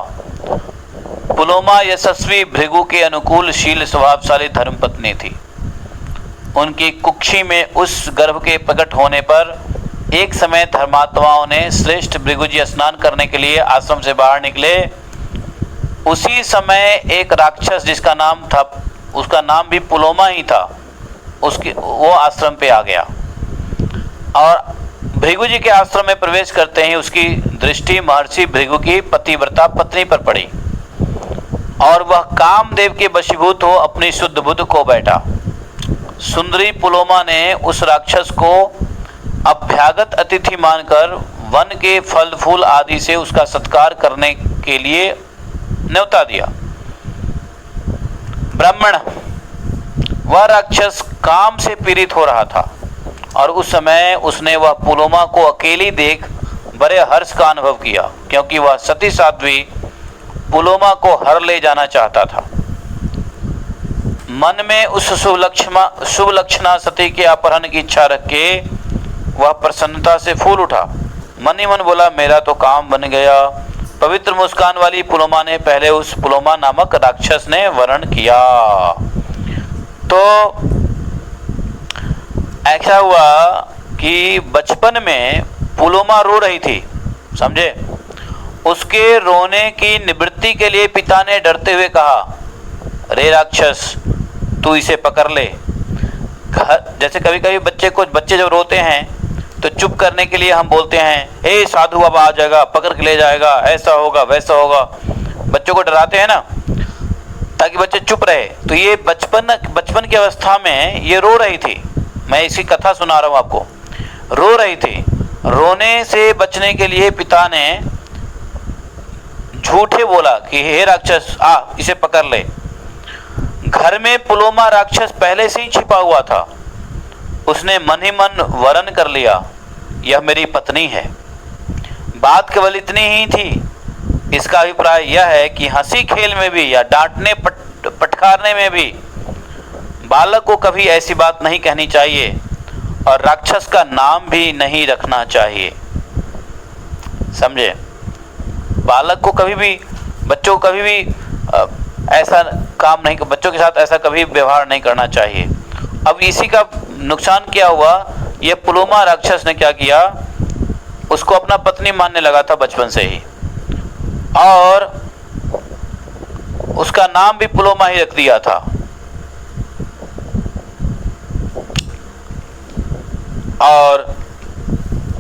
पुलोमा यशस्वी, भृगु के अनुकूल, शील, स्वभावशाली धर्मपत्नी थी। उनकी कुक्षी में उस गर्भ के प्रकट होने पर एक समय धर्मात्माओं ने श्रेष्ठ भृगु जी स्नान करने के लिए आश्रम से बाहर निकले। उसी समय एक राक्षस जिसका नाम था, उसका नाम भी पुलोमा ही था, वो आश्रम पे आ गया और भृगु जी के आश्रम में प्रवेश करते ही उसकी दृष्टि महर्षि भृगु की पतिव्रता पत्नी पर पड़ी और वह कामदेव के वशीभूत हो अपनी शुद्ध बुद्ध को बैठा। सुंदरी पुलोमा ने उस राक्षस को अभ्यागत अतिथि मानकर वन के फल फूल आदि से उसका सत्कार करने के लिए न्योता दिया। ब्राह्मण, वह राक्षस काम से पीड़ित हो रहा था और उस समय उसने वह पुलोमा को अकेली देख बड़े हर्ष का अनुभव किया, क्योंकि वह सती साध्वी पुलोमा को हर ले जाना चाहता था। मन में उस शुभ लक्षणा सती के अपहरण की इच्छा रख के वह प्रसन्नता से फूल उठा। मन ही मन बोला, मेरा तो काम बन गया, पवित्र मुस्कान वाली पुलोमा ने पहले उस पुलोमा नामक राक्षस ने वर्ण किया। तो ऐसा हुआ कि बचपन में पुलोमा रो रही थी, समझे। उसके रोने की निवृत्ति के लिए पिता ने डरते हुए कहा, रे राक्षस तू इसे पकड़ ले। जैसे कभी कभी बच्चे जब रोते हैं तो चुप करने के लिए हम बोलते हैं, हे साधु बाबा आ जाएगा, पकड़ के ले जाएगा, ऐसा होगा वैसा होगा। बच्चों को डराते हैं ना, ताकि बच्चे चुप रहे। तो ये बचपन की अवस्था में ये रो रही थी। मैं इसी कथा सुना रहा हूँ आपको। रो रही थी। रोने से बचने के लिए पिता ने झूठे बोला कि हे राक्षस आ इसे पकड़ ले। घर में पुलोमा राक्षस पहले से ही छिपा हुआ था। उसने मन ही मन वर्ण कर लिया, यह मेरी पत्नी है। बात केवल इतनी ही थी। इसका अभिप्राय यह है कि हंसी खेल में भी या डांटने पटकारने में भी बालक को कभी ऐसी बात नहीं कहनी चाहिए और राक्षस का नाम भी नहीं रखना चाहिए, समझे। बालक को कभी भी, बच्चों को कभी भी ऐसा काम नहीं, बच्चों के साथ ऐसा कभी व्यवहार नहीं करना चाहिए। अब इसी का नुकसान क्या हुआ, ये पुलोमा राक्षस ने क्या किया, उसको अपना पत्नी मानने लगा था बचपन से ही, और उसका नाम भी पुलोमा ही रख दिया था। और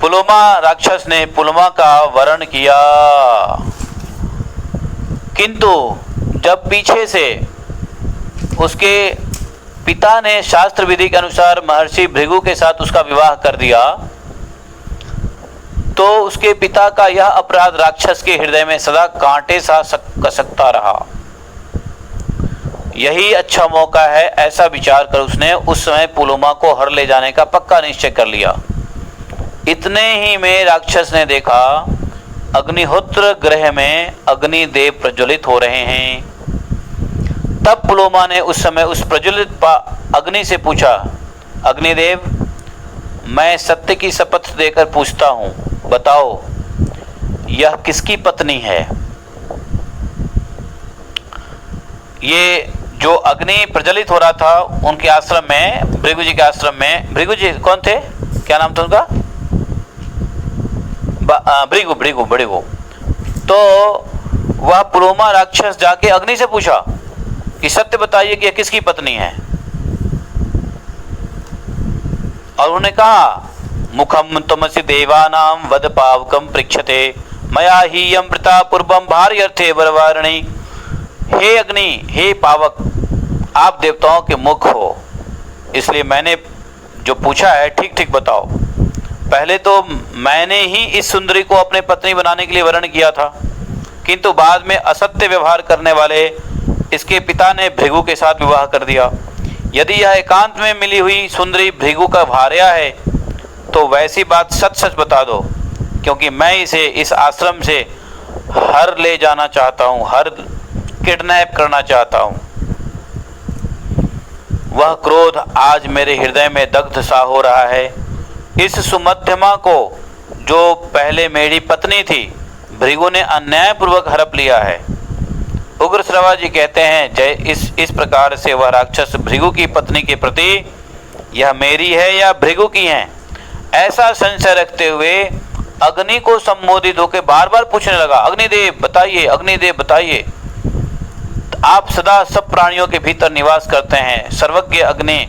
पुलोमा राक्षस ने पुलोमा का वर्ण किया। किंतु जब पीछे से उसके पिता ने शास्त्र विधि के अनुसार महर्षि भृगु के साथ उसका विवाह कर दिया, तो उसके पिता का यह अपराध राक्षस के हृदय में सदा कांटे सा कसकता रहा। यही अच्छा मौका है, ऐसा विचार कर उसने उस समय पुलोमा को हर ले जाने का पक्का निश्चय कर लिया। इतने ही में राक्षस ने देखा अग्निहोत्र गृह में अग्निदेव प्रज्वलित हो रहे हैं। तब पुलोमा ने उस समय उस प्रज्वलित अग्नि से पूछा, अग्निदेव मैं सत्य की शपथ देकर पूछता हूँ, बताओ यह किसकी पत्नी है। ये जो अग्नि प्रज्वलित हो रहा था उनके आश्रम में, भृगु जी के आश्रम में, भृगु जी कौन थे, क्या नाम था उनका, भृगु। तो वह पुलोमा राक्षस जाके अग्नि से पूछा कि सत्य बताइए कि यह किसकी पत्नी है। और उन्होंने कहा, मुखम तमसि देवानाम वद पावकम पृक्षते मया ही अमृता पूर्वम भार्यर्थे वरवारिणी। हे अग्नि, हे पावक, आप देवताओं के मुख हो, इसलिए मैंने जो पूछा है ठीक ठीक बताओ। पहले तो मैंने ही इस सुंदरी को अपने पत्नी बनाने के लिए वर्ण किया था, किंतु बाद में असत्य व्यवहार करने वाले इसके पिता ने भृगु के साथ विवाह कर दिया। यदि यह एकांत में मिली हुई सुंदरी भृगु का भार्या है तो वैसी बात सच सच बता दो, क्योंकि मैं इसे इस आश्रम से हर ले जाना चाहता हूँ, हर किडनैप करना चाहता हूँ। वह क्रोध आज मेरे हृदय में दग्ध सा हो रहा है। इस सुमध्यमा को जो पहले मेरी पत्नी थी भृगु ने अन्यायपूर्वक हड़प लिया है। उग्रश्रवा जी कहते हैं, जय इस प्रकार से वह राक्षस भृगु की पत्नी के प्रति यह मेरी है या भृगु की है ऐसा संशय रखते हुए अग्नि को संबोधित होकर बार बार पूछने लगा, अग्निदेव बताइए, अग्निदेव बताइए। आप सदा सब प्राणियों के भीतर निवास करते हैं, सर्वज्ञ अग्नि,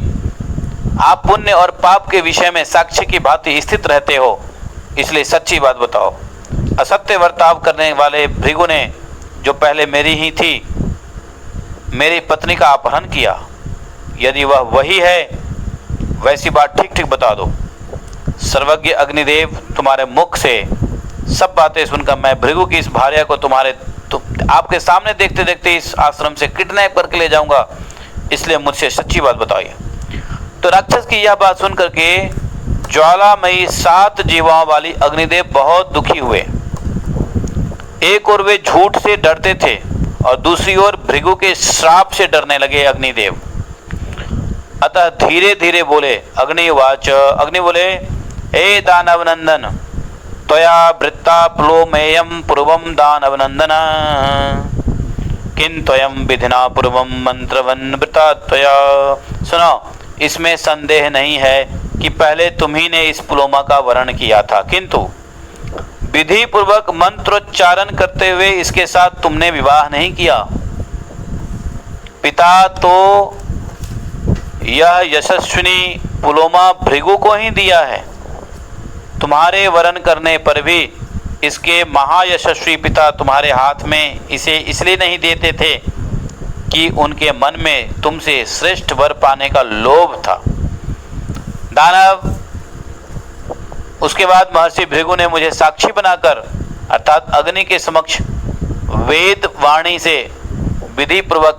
आप पुण्य और पाप के विषय में साक्षी की भांति स्थित रहते हो, इसलिए सच्ची बात बताओ। असत्य बर्ताव करने वाले भृगु ने जो पहले मेरी ही थी, मेरी पत्नी का अपहरण किया, यदि वह वही है वैसी बात ठीक ठीक बता दो। सर्वज्ञ अग्निदेव, तुम्हारे मुख से सब बातें सुनकर मैं भृगु की इस भार्या को आपके सामने देखते देखते इस आश्रम से किडनैप करके ले जाऊंगा, इसलिए मुझसे सच्ची बात बताइए। तो राक्षस की यह बात सुन करके ज्वालामयी 7 जीवाओं वाली अग्निदेव बहुत दुखी हुए। एक ओर वे झूठ से डरते थे और दूसरी ओर भृगु के श्राप से डरने लगे अग्निदेव। अतः धीरे धीरे बोले, अग्निवाच, अग्नि बोले, हे दानव नंदन, त्वया वृत्ता पुलोमेयं पूर्वं दानवनंदन किं त्वयं विधिना पूर्वं मंत्रवन् वृता त्वया। सुनो, इसमें संदेह नहीं है कि पहले तुम्ही ने इस पुलोमा का वर्ण किया था, किंतु विधि पूर्वक मंत्रोच्चारण करते हुए इसके साथ तुमने विवाह नहीं किया। पिता तो यह यशस्विनी पुलोमा भृगु को ही दिया है। तुम्हारे वरण करने पर भी इसके महायशस्वी पिता तुम्हारे हाथ में इसे इसलिए नहीं देते थे कि उनके मन में तुमसे श्रेष्ठ वर पाने का लोभ था। दानव, उसके बाद महर्षि भृगु ने मुझे साक्षी बनाकर अर्थात अग्नि के समक्ष वेद वाणी से विधि पूर्वक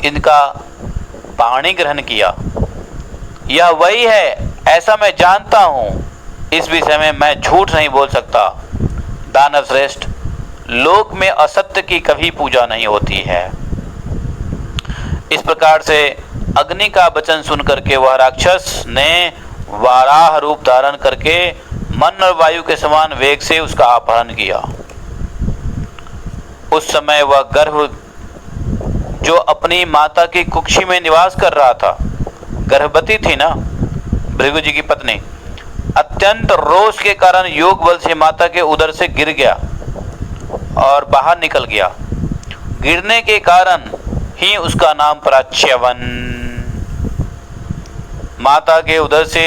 इनका पाणी ग्रहण किया। यह वही है, ऐसा मैं जानता हूं। इस विषय में मैं झूठ नहीं बोल सकता। दानव श्रेष्ठ, लोक में असत्य की कभी पूजा नहीं होती है। इस प्रकार से अग्नि का वचन सुनकर के वह राक्षस ने वाराह रूप धारण करके मन और वायु के समान वेग से उसका अपहरण किया। उस समय वह गर्भ जो अपनी माता की कुक्षी में निवास कर रहा था, गर्भवती थी ना भृगु जी की पत्नी, अत्यंत रोष के कारण योग बल से माता के उदर से गिर गया और बाहर निकल गया। गिरने के कारण ही उसका नाम पड़ा च्यवन। माता के उदर से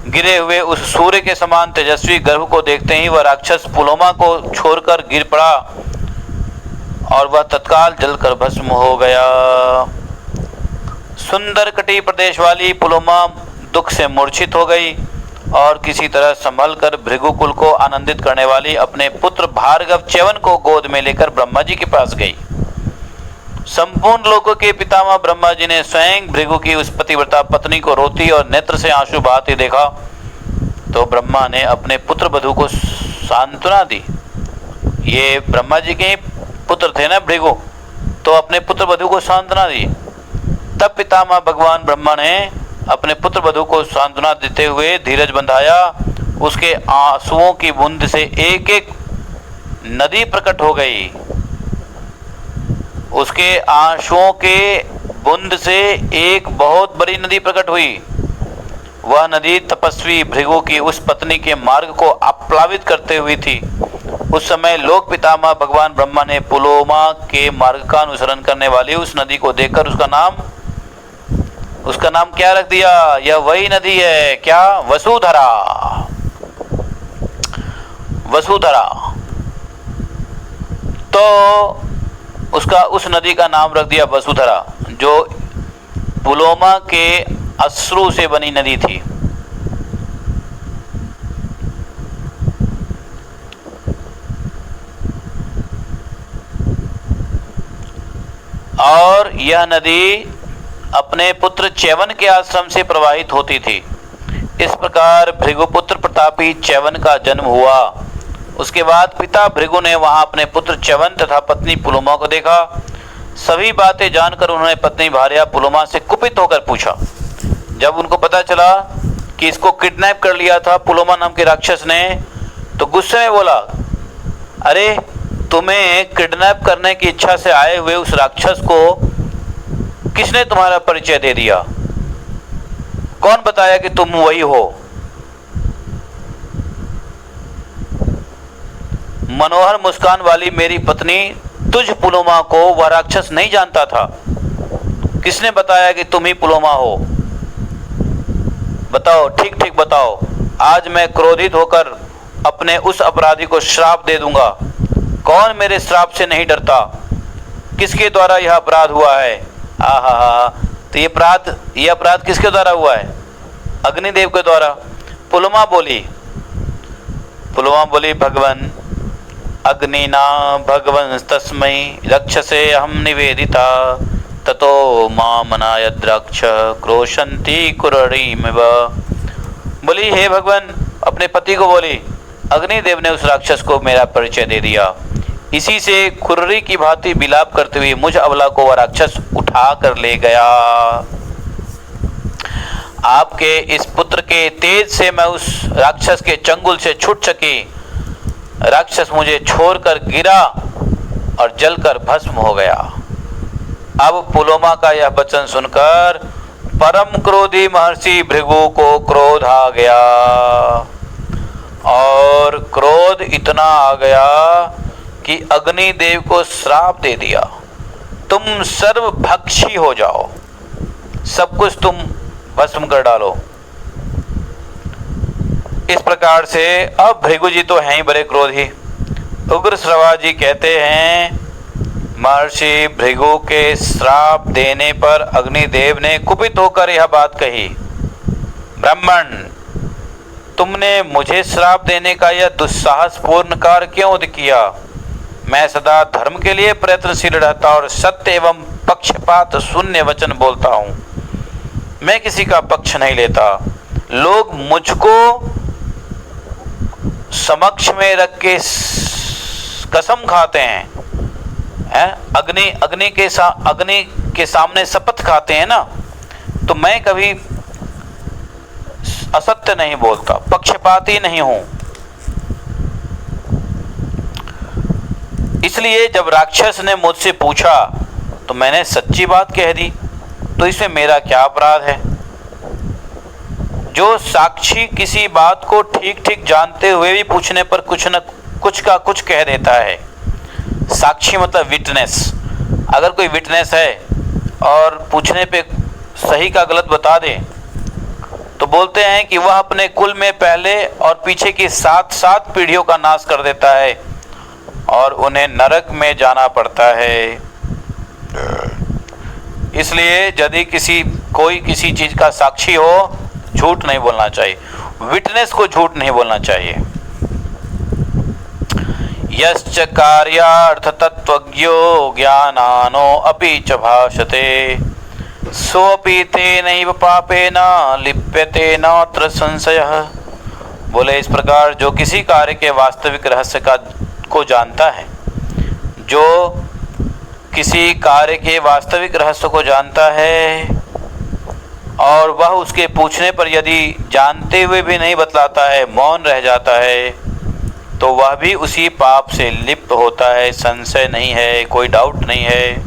गिरे हुए उस सूर्य के समान तेजस्वी गर्भ को देखते ही वह राक्षस पुलोमा को छोड़कर गिर पड़ा और वह तत्काल जलकर भस्म हो गया। सुंदर कटी प्रदेश वाली पुलोमा दुख से मूर्छित हो गई और किसी तरह संभल कर भृगुकुल को आनंदित करने वाली अपने पुत्र भार्गव च्यवन को गोद में लेकर ब्रह्मा जी के पास गई। संपूर्ण लोकों के पितामह ब्रह्मा जी ने स्वयं भृगु की उस पतिव्रता पत्नी को रोती और नेत्र से आंसू बहाते देखा तो ब्रह्मा ने अपने पुत्र वधू को सांत्वना दी। ये ब्रह्मा जी के पुत्र थे ना भृगु, तो अपने पुत्र वधू को सांत्वना दी। तब पितामह भगवान ब्रह्मा ने अपने पुत्र वधू को सांत्वना देते हुए धीरज बंधाया। उसके आंसुओं की बूंद से एक एक नदी प्रकट हो गई। उसके आंसुओं के बूंद से एक बहुत बड़ी नदी प्रकट हुई। वह नदी तपस्वी भृगु की उस पत्नी के मार्ग को आप्लावित करते हुई थी। उस समय लोक पितामह भगवान ब्रह्मा ने पुलोमा के मार्ग का अनुसरण करने वाली उस नदी को देखकर उसका नाम क्या रख दिया? यह वही नदी है, क्या? वसुधरा। वसुधरा। तो उस नदी का नाम रख दिया वसुधरा, जो पुलोमा के अश्रु से बनी नदी थी। और यह नदी अपने पुत्र च्यवन के आश्रम से प्रवाहित होती थी। इस प्रकार भृगुपुत्र प्रतापी च्यवन का जन्म हुआ। उसके बाद पिता भृगु ने वहां अपने पुत्र च्यवन तथा पत्नी पुलोमा को देखा। सभी बातें जानकर उन्होंने पत्नी भार्या पुलोमा से कुपित होकर पूछा। जब उनको पता चला कि इसको किडनैप कर लिया था पुलोमा नाम के राक्षस ने, तो गुस्से में बोला, अरे तुम्हें किडनैप करने की इच्छा से आए हुए उस राक्षस को किसने तुम्हारा परिचय दे दिया? कौन बताया कि तुम वही हो? मनोहर मुस्कान वाली मेरी पत्नी तुझ पुलोमा को वह राक्षस नहीं जानता था। किसने बताया कि तुम ही पुलोमा हो? बताओ, ठीक ठीक बताओ। आज मैं क्रोधित होकर अपने उस अपराधी को श्राप दे दूंगा। कौन मेरे श्राप से नहीं डरता? किसके द्वारा यह अपराध हुआ है? आहा, तो ये अपराध किसके द्वारा हुआ है? अग्निदेव के द्वारा। पुलोमा बोली, भगवन अग्निना भगवन तस्मै रक्षसे अहम निवेदिता ततो मामनाय द्राक्ष क्रोशंती कुररीमिव। बोली, हे भगवान, अपने पति को बोली, अग्निदेव ने उस राक्षस को मेरा परिचय दे दिया। इसी से खुर्री की भांति विलाप करते हुए मुझ अबला को वह राक्षस उठा कर ले गया। आपके इस पुत्र के तेज से मैं उस राक्षस के चंगुल से छूट सकी। राक्षस मुझे छोड़कर गिरा और जलकर भस्म हो गया। अब पुलोमा का यह वचन सुनकर परम क्रोधी महर्षि भृगु को क्रोध आ गया, और क्रोध इतना आ गया कि अग्निदेव को श्राप दे दिया, तुम सर्वभक्षी हो जाओ, सब कुछ तुम भस्म कर डालो। इस प्रकार से अब भृगु जी तो हैं ही बड़े क्रोधी। उग्रश्रवा जी कहते हैं, महर्षि भृगु के श्राप देने पर अग्निदेव ने कुपित होकर यह बात कही, ब्राह्मण, तुमने मुझे श्राप देने का यह दुस्साहसपूर्ण कार्य क्यों किया? मैं सदा धर्म के लिए प्रयत्नशील रहता और सत्य एवं पक्षपात शून्य वचन बोलता हूँ। मैं किसी का पक्ष नहीं लेता। लोग मुझको समक्ष में रख के कसम खाते हैं, अग्नि के सामने शपथ खाते हैं ना, तो मैं कभी असत्य नहीं बोलता, पक्षपाती नहीं हूं। इसलिए जब राक्षस ने मुझसे पूछा तो मैंने सच्ची बात कह दी, तो इसमें मेरा क्या अपराध है? जो साक्षी किसी बात को ठीक ठीक जानते हुए भी पूछने पर कुछ न कुछ का कुछ कह देता है। साक्षी मतलब विटनेस। अगर कोई विटनेस है और पूछने पे सही का गलत बता दे तो बोलते हैं कि वह अपने कुल में पहले और पीछे की 7 पीढ़ियों का नाश कर देता है और उन्हें नरक में जाना पड़ता है। इसलिए यदि कोई किसी चीज का साक्षी हो, झूठ नहीं बोलना चाहिए, विटनेस को झूठ नहीं बोलना चाहिए। यश्च कार्यार्थ तत्वज्ञो ज्ञानानो अपि च भाषते सोऽपि तेनैव पापेन लिप्यते नात्र संशयः। बोले, इस प्रकार जो किसी कार्य के वास्तविक रहस्य को जानता है, जो किसी कार्य के वास्तविक रहस्य को जानता है और वह उसके पूछने पर यदि जानते हुए भी नहीं बतलाता है, मौन रह जाता है, तो वह भी उसी पाप से लिप्त होता है। संशय नहीं है, कोई डाउट नहीं है।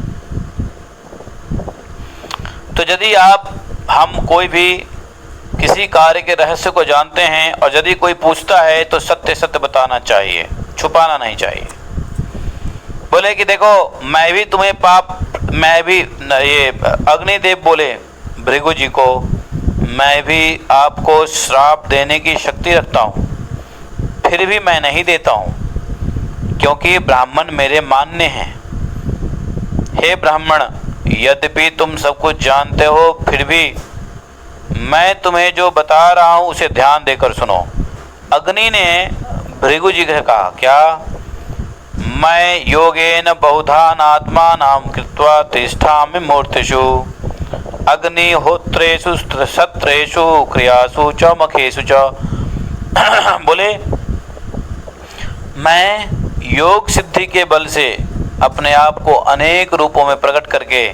तो यदि हम कोई भी किसी कार्य के रहस्य को जानते हैं और यदि कोई पूछता है तो सत्य सत्य बताना चाहिए, छुपाना नहीं चाहिए। बोले कि देखो, ये अग्निदेव बोले भृगु जी को, मैं भी आपको श्राप देने की शक्ति रखता हूँ, फिर भी मैं नहीं देता हूँ, क्योंकि ब्राह्मण मेरे मान्य हैं। हे ब्राह्मण, यद्यपि तुम सब कुछ जानते हो, फिर भी मैं तुम्हें जो बता रहा हूँ उसे ध्यान देकर सुनो। अग्नि ने भृगु जी से कहा, क्या? मैं योगेन बहुधान आत्मानां कृत्वा तिष्ठामि मूर्तिषु अग्निहोत्रेषु सत्रेषु क्रियासु च मखेषु च। बोले, मैं योग सिद्धि के बल से अपने आप को अनेक रूपों में प्रकट करके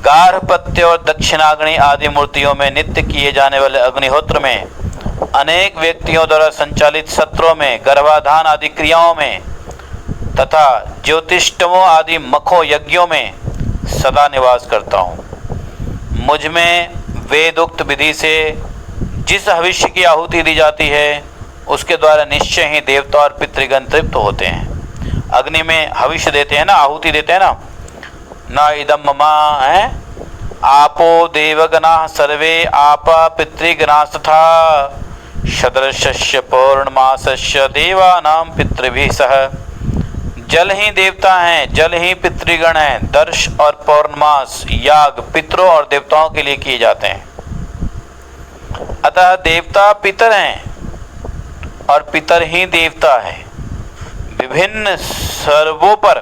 गार्हपत्य और दक्षिणाग्नि आदि मूर्तियों में नित्य किए जाने वाले अग्निहोत्र में, अनेक व्यक्तियों द्वारा संचालित सत्रों में, गर्भाधान आदि क्रियाओं में तथा ज्योतिष्टमों आदि मखों यज्ञों में सदा निवास करता हूँ। मुझ में वेदोक्त विधि से जिस हविष्य की आहुति दी जाती है उसके द्वारा निश्चय ही देवता और पितृगण तृप्त होते हैं। अग्नि में हविष्य देते हैं ना, आहुति देते हैं ना, न इदम ममा है आपो देवगना सर्वे आपा पितृगणास्तथा शतृशस्य पौर्णमासस्य देवानां पितृभिः सह। जल ही देवता हैं, जल ही पितृगण हैं। दर्श और पौर्णमास याग पितरों और देवताओं के लिए किए जाते हैं। अतः देवता पितर हैं और पितर ही देवता है। विभिन्न सर्वों पर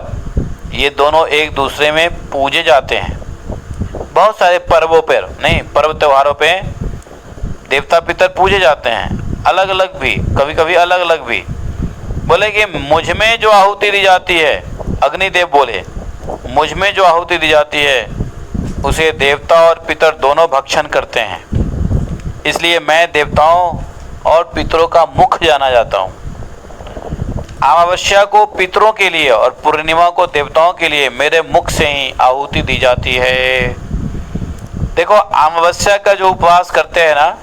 ये दोनों एक दूसरे में पूजे जाते हैं। बहुत सारे पर्वों पर नहीं, पर्व त्योहारों पे देवता पितर पूजे जाते हैं, अलग अलग भी, कभी कभी अलग अलग भी। बोले कि मुझ में जो आहुति दी जाती है, अग्निदेव बोले, मुझ में जो आहुति दी जाती है उसे देवता और पितर दोनों भक्षण करते हैं। इसलिए मैं देवताओं और पितरों का मुख जाना जाता हूँ। अमावस्या को पितरों के लिए और पूर्णिमा को देवताओं के लिए मेरे मुख से ही आहुति दी जाती है। देखो, अमावस्या का जो उपवास करते हैं ना,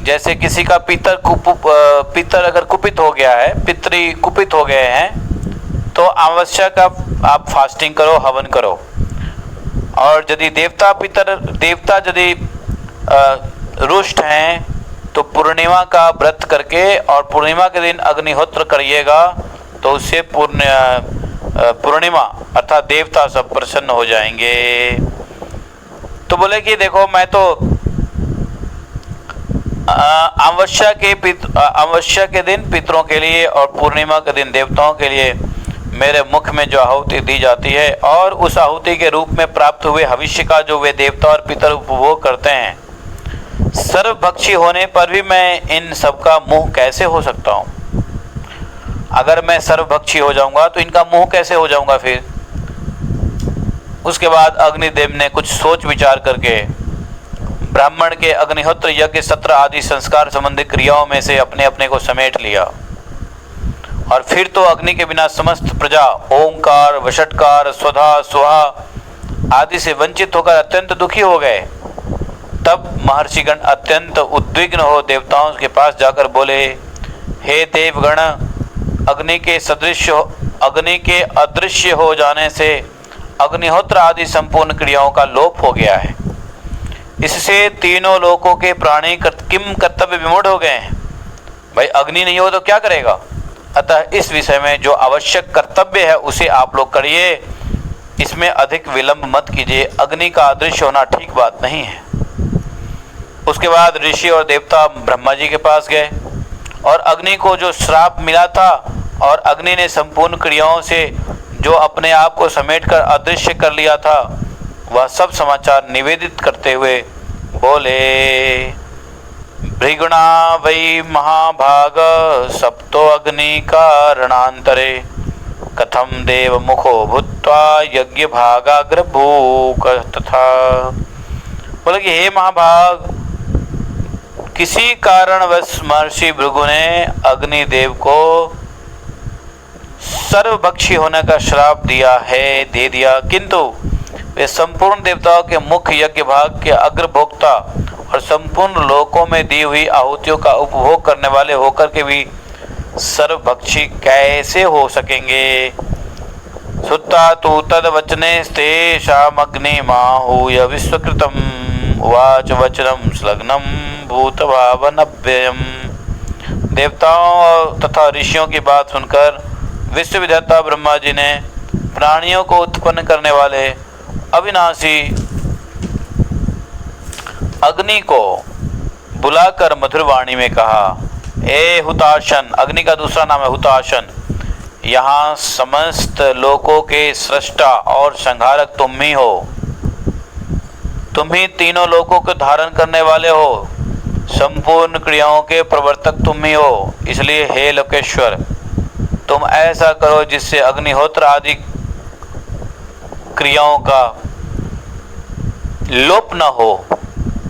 जैसे किसी का पितर अगर कुपित हो गया है, पितरी कुपित हो गए हैं, तो अमावस्या का आप फास्टिंग करो, हवन करो। और यदि देवता यदि रुष्ट हैं तो पूर्णिमा का व्रत करके और पूर्णिमा के दिन अग्निहोत्र करिएगा, तो उससे पूर्णिमा अर्थात देवता सब प्रसन्न हो जाएंगे। तो बोले कि देखो, मैं तो अमावस्या के दिन पितरों के लिए और पूर्णिमा के दिन देवताओं के लिए मेरे मुख में जो आहुति दी जाती है, और उस आहुति के रूप में प्राप्त हुए भविष्य का जो वे देवता और पितर उपभोग करते हैं, सर्वभक्षी होने पर भी मैं इन सब का मुंह कैसे हो सकता हूँ? अगर मैं सर्वभक्षी हो जाऊंगा तो इनका मुंह कैसे हो जाऊंगा फिर? उसके बाद अग्निदेव ने कुछ सोच विचार करके ब्राह्मण के अग्निहोत्र, यज्ञ, सत्र आदि संस्कार संबंधी क्रियाओं में से अपने अपने को समेट लिया। और फिर तो अग्नि के बिना समस्त प्रजा ओंकार, वषटकार, स्वधा, स्वाहा आदि से वंचित होकर अत्यंत दुखी हो गए। तब महर्षिगण अत्यंत उद्विग्न हो देवताओं के पास जाकर बोले, हे देवगण, अग्नि के अदृश्य हो जाने से अग्निहोत्र आदि संपूर्ण क्रियाओं का लोप हो गया है। इससे तीनों लोकों के प्राणी किम कर्तव्य विमूढ़ हो गए हैं। भाई, अग्नि नहीं हो तो क्या करेगा? अतः इस विषय में जो आवश्यक कर्तव्य है उसे आप लोग करिए, इसमें अधिक विलंब मत कीजिए। अग्नि का अदृश्य होना ठीक बात नहीं है। उसके बाद ऋषि और देवता ब्रह्मा जी के पास गए और अग्नि को जो श्राप मिला था और अग्नि ने संपूर्ण क्रियाओं से जो अपने आप को समेटकर अदृश्य कर लिया था, वह सब समाचार निवेदित करते हुए बोले, भृगुणा वै महाभाग सप्तो अग्नि कारणांतरे कथम देव मुखो भूत्वा यज्ञ भागाग्र भूक तथा। बोले कि हे महाभाग, किसी कारणवश महर्षि भृगु ने अग्निदेव को सर्वभक्षी होने का श्राप दे दिया, किंतु वे संपूर्ण देवताओं के मुख्य यज्ञ भाग के अग्रभोक्ता और संपूर्ण लोकों में दी हुई आहुतियों का उपभोग करने वाले होकर के भी सर्वभक्षी कैसे हो सकेंगे? सुत्ता तु तद वचने तेषाम् अग्निमाहूय विश्वकृतम् उवाच वचनम संलग्नम भूतभावनव्ययम्। देवताओं तथा ऋषियों की बात सुनकर विश्वविधाता ब्रह्मा जी ने प्राणियों को उत्पन्न करने वाले अविनाशी अग्नि को बुलाकर मधुर वाणी में कहा, ए हुताशन, अग्नि का दूसरा नाम है हुताशन, यहाँ समस्त लोकों के सृष्टा और संहारक तुम ही हो। तुम ही तीनों लोकों को धारण करने वाले हो, संपूर्ण क्रियाओं के प्रवर्तक तुम ही हो। इसलिए हे लोकेश्वर, तुम ऐसा करो जिससे अग्निहोत्र आदि क्रियाओं का लोप न हो।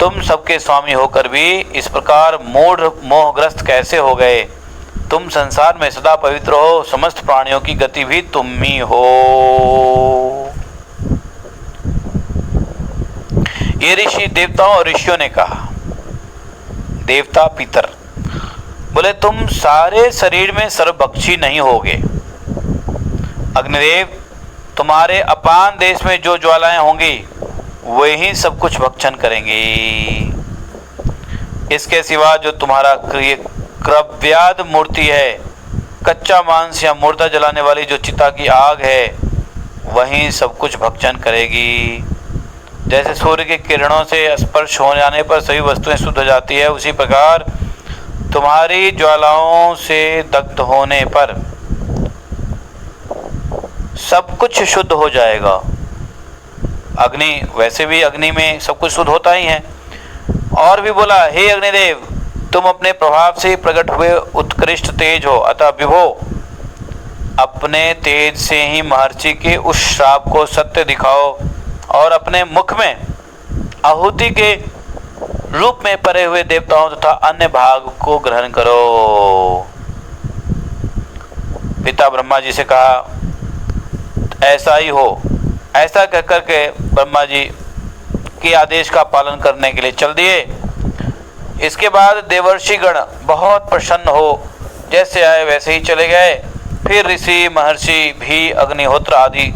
तुम सबके स्वामी होकर भी इस प्रकार मूढ़ मोहग्रस्त कैसे हो गए? तुम संसार में सदा पवित्र हो, समस्त प्राणियों की गति भी तुम ही हो। ये ऋषि देवताओं और ऋषियों ने कहा। देवता पितर बोले, तुम सारे शरीर में सर्वभक्षी नहीं होगे। अग्निदेव, तुम्हारे अपान देश में जो ज्वालाएं होंगी वे ही सब कुछ भक्षण करेंगी। इसके सिवा जो तुम्हारा क्रव्याद मूर्ति है, कच्चा मांस या मुर्दा जलाने वाली जो चिता की आग है, वही सब कुछ भक्षण करेगी। जैसे सूर्य की किरणों से स्पर्श हो जाने पर सभी वस्तुएं शुद्ध हो जाती है, उसी प्रकार तुम्हारी ज्वालाओं से दग्ध होने पर सब कुछ शुद्ध हो जाएगा। अग्नि, वैसे भी अग्नि में सब कुछ शुद्ध होता ही है। और भी बोला, हे अग्निदेव, तुम अपने प्रभाव से प्रकट हुए उत्कृष्ट तेज हो, अतः विभो अपने तेज से ही महर्षि के उस श्राप को सत्य दिखाओ और अपने मुख में आहुति के रूप में परे हुए देवताओं तथा अन्य भाग को ग्रहण करो। पिता ब्रह्मा जी से कहा ऐसा ही हो। ऐसा कहकर के ब्रह्मा जी के आदेश का पालन करने के लिए चल दिए। इसके बाद देवर्षि गण बहुत प्रसन्न हो जैसे आए वैसे ही चले गए। फिर ऋषि महर्षि भी अग्निहोत्र आदि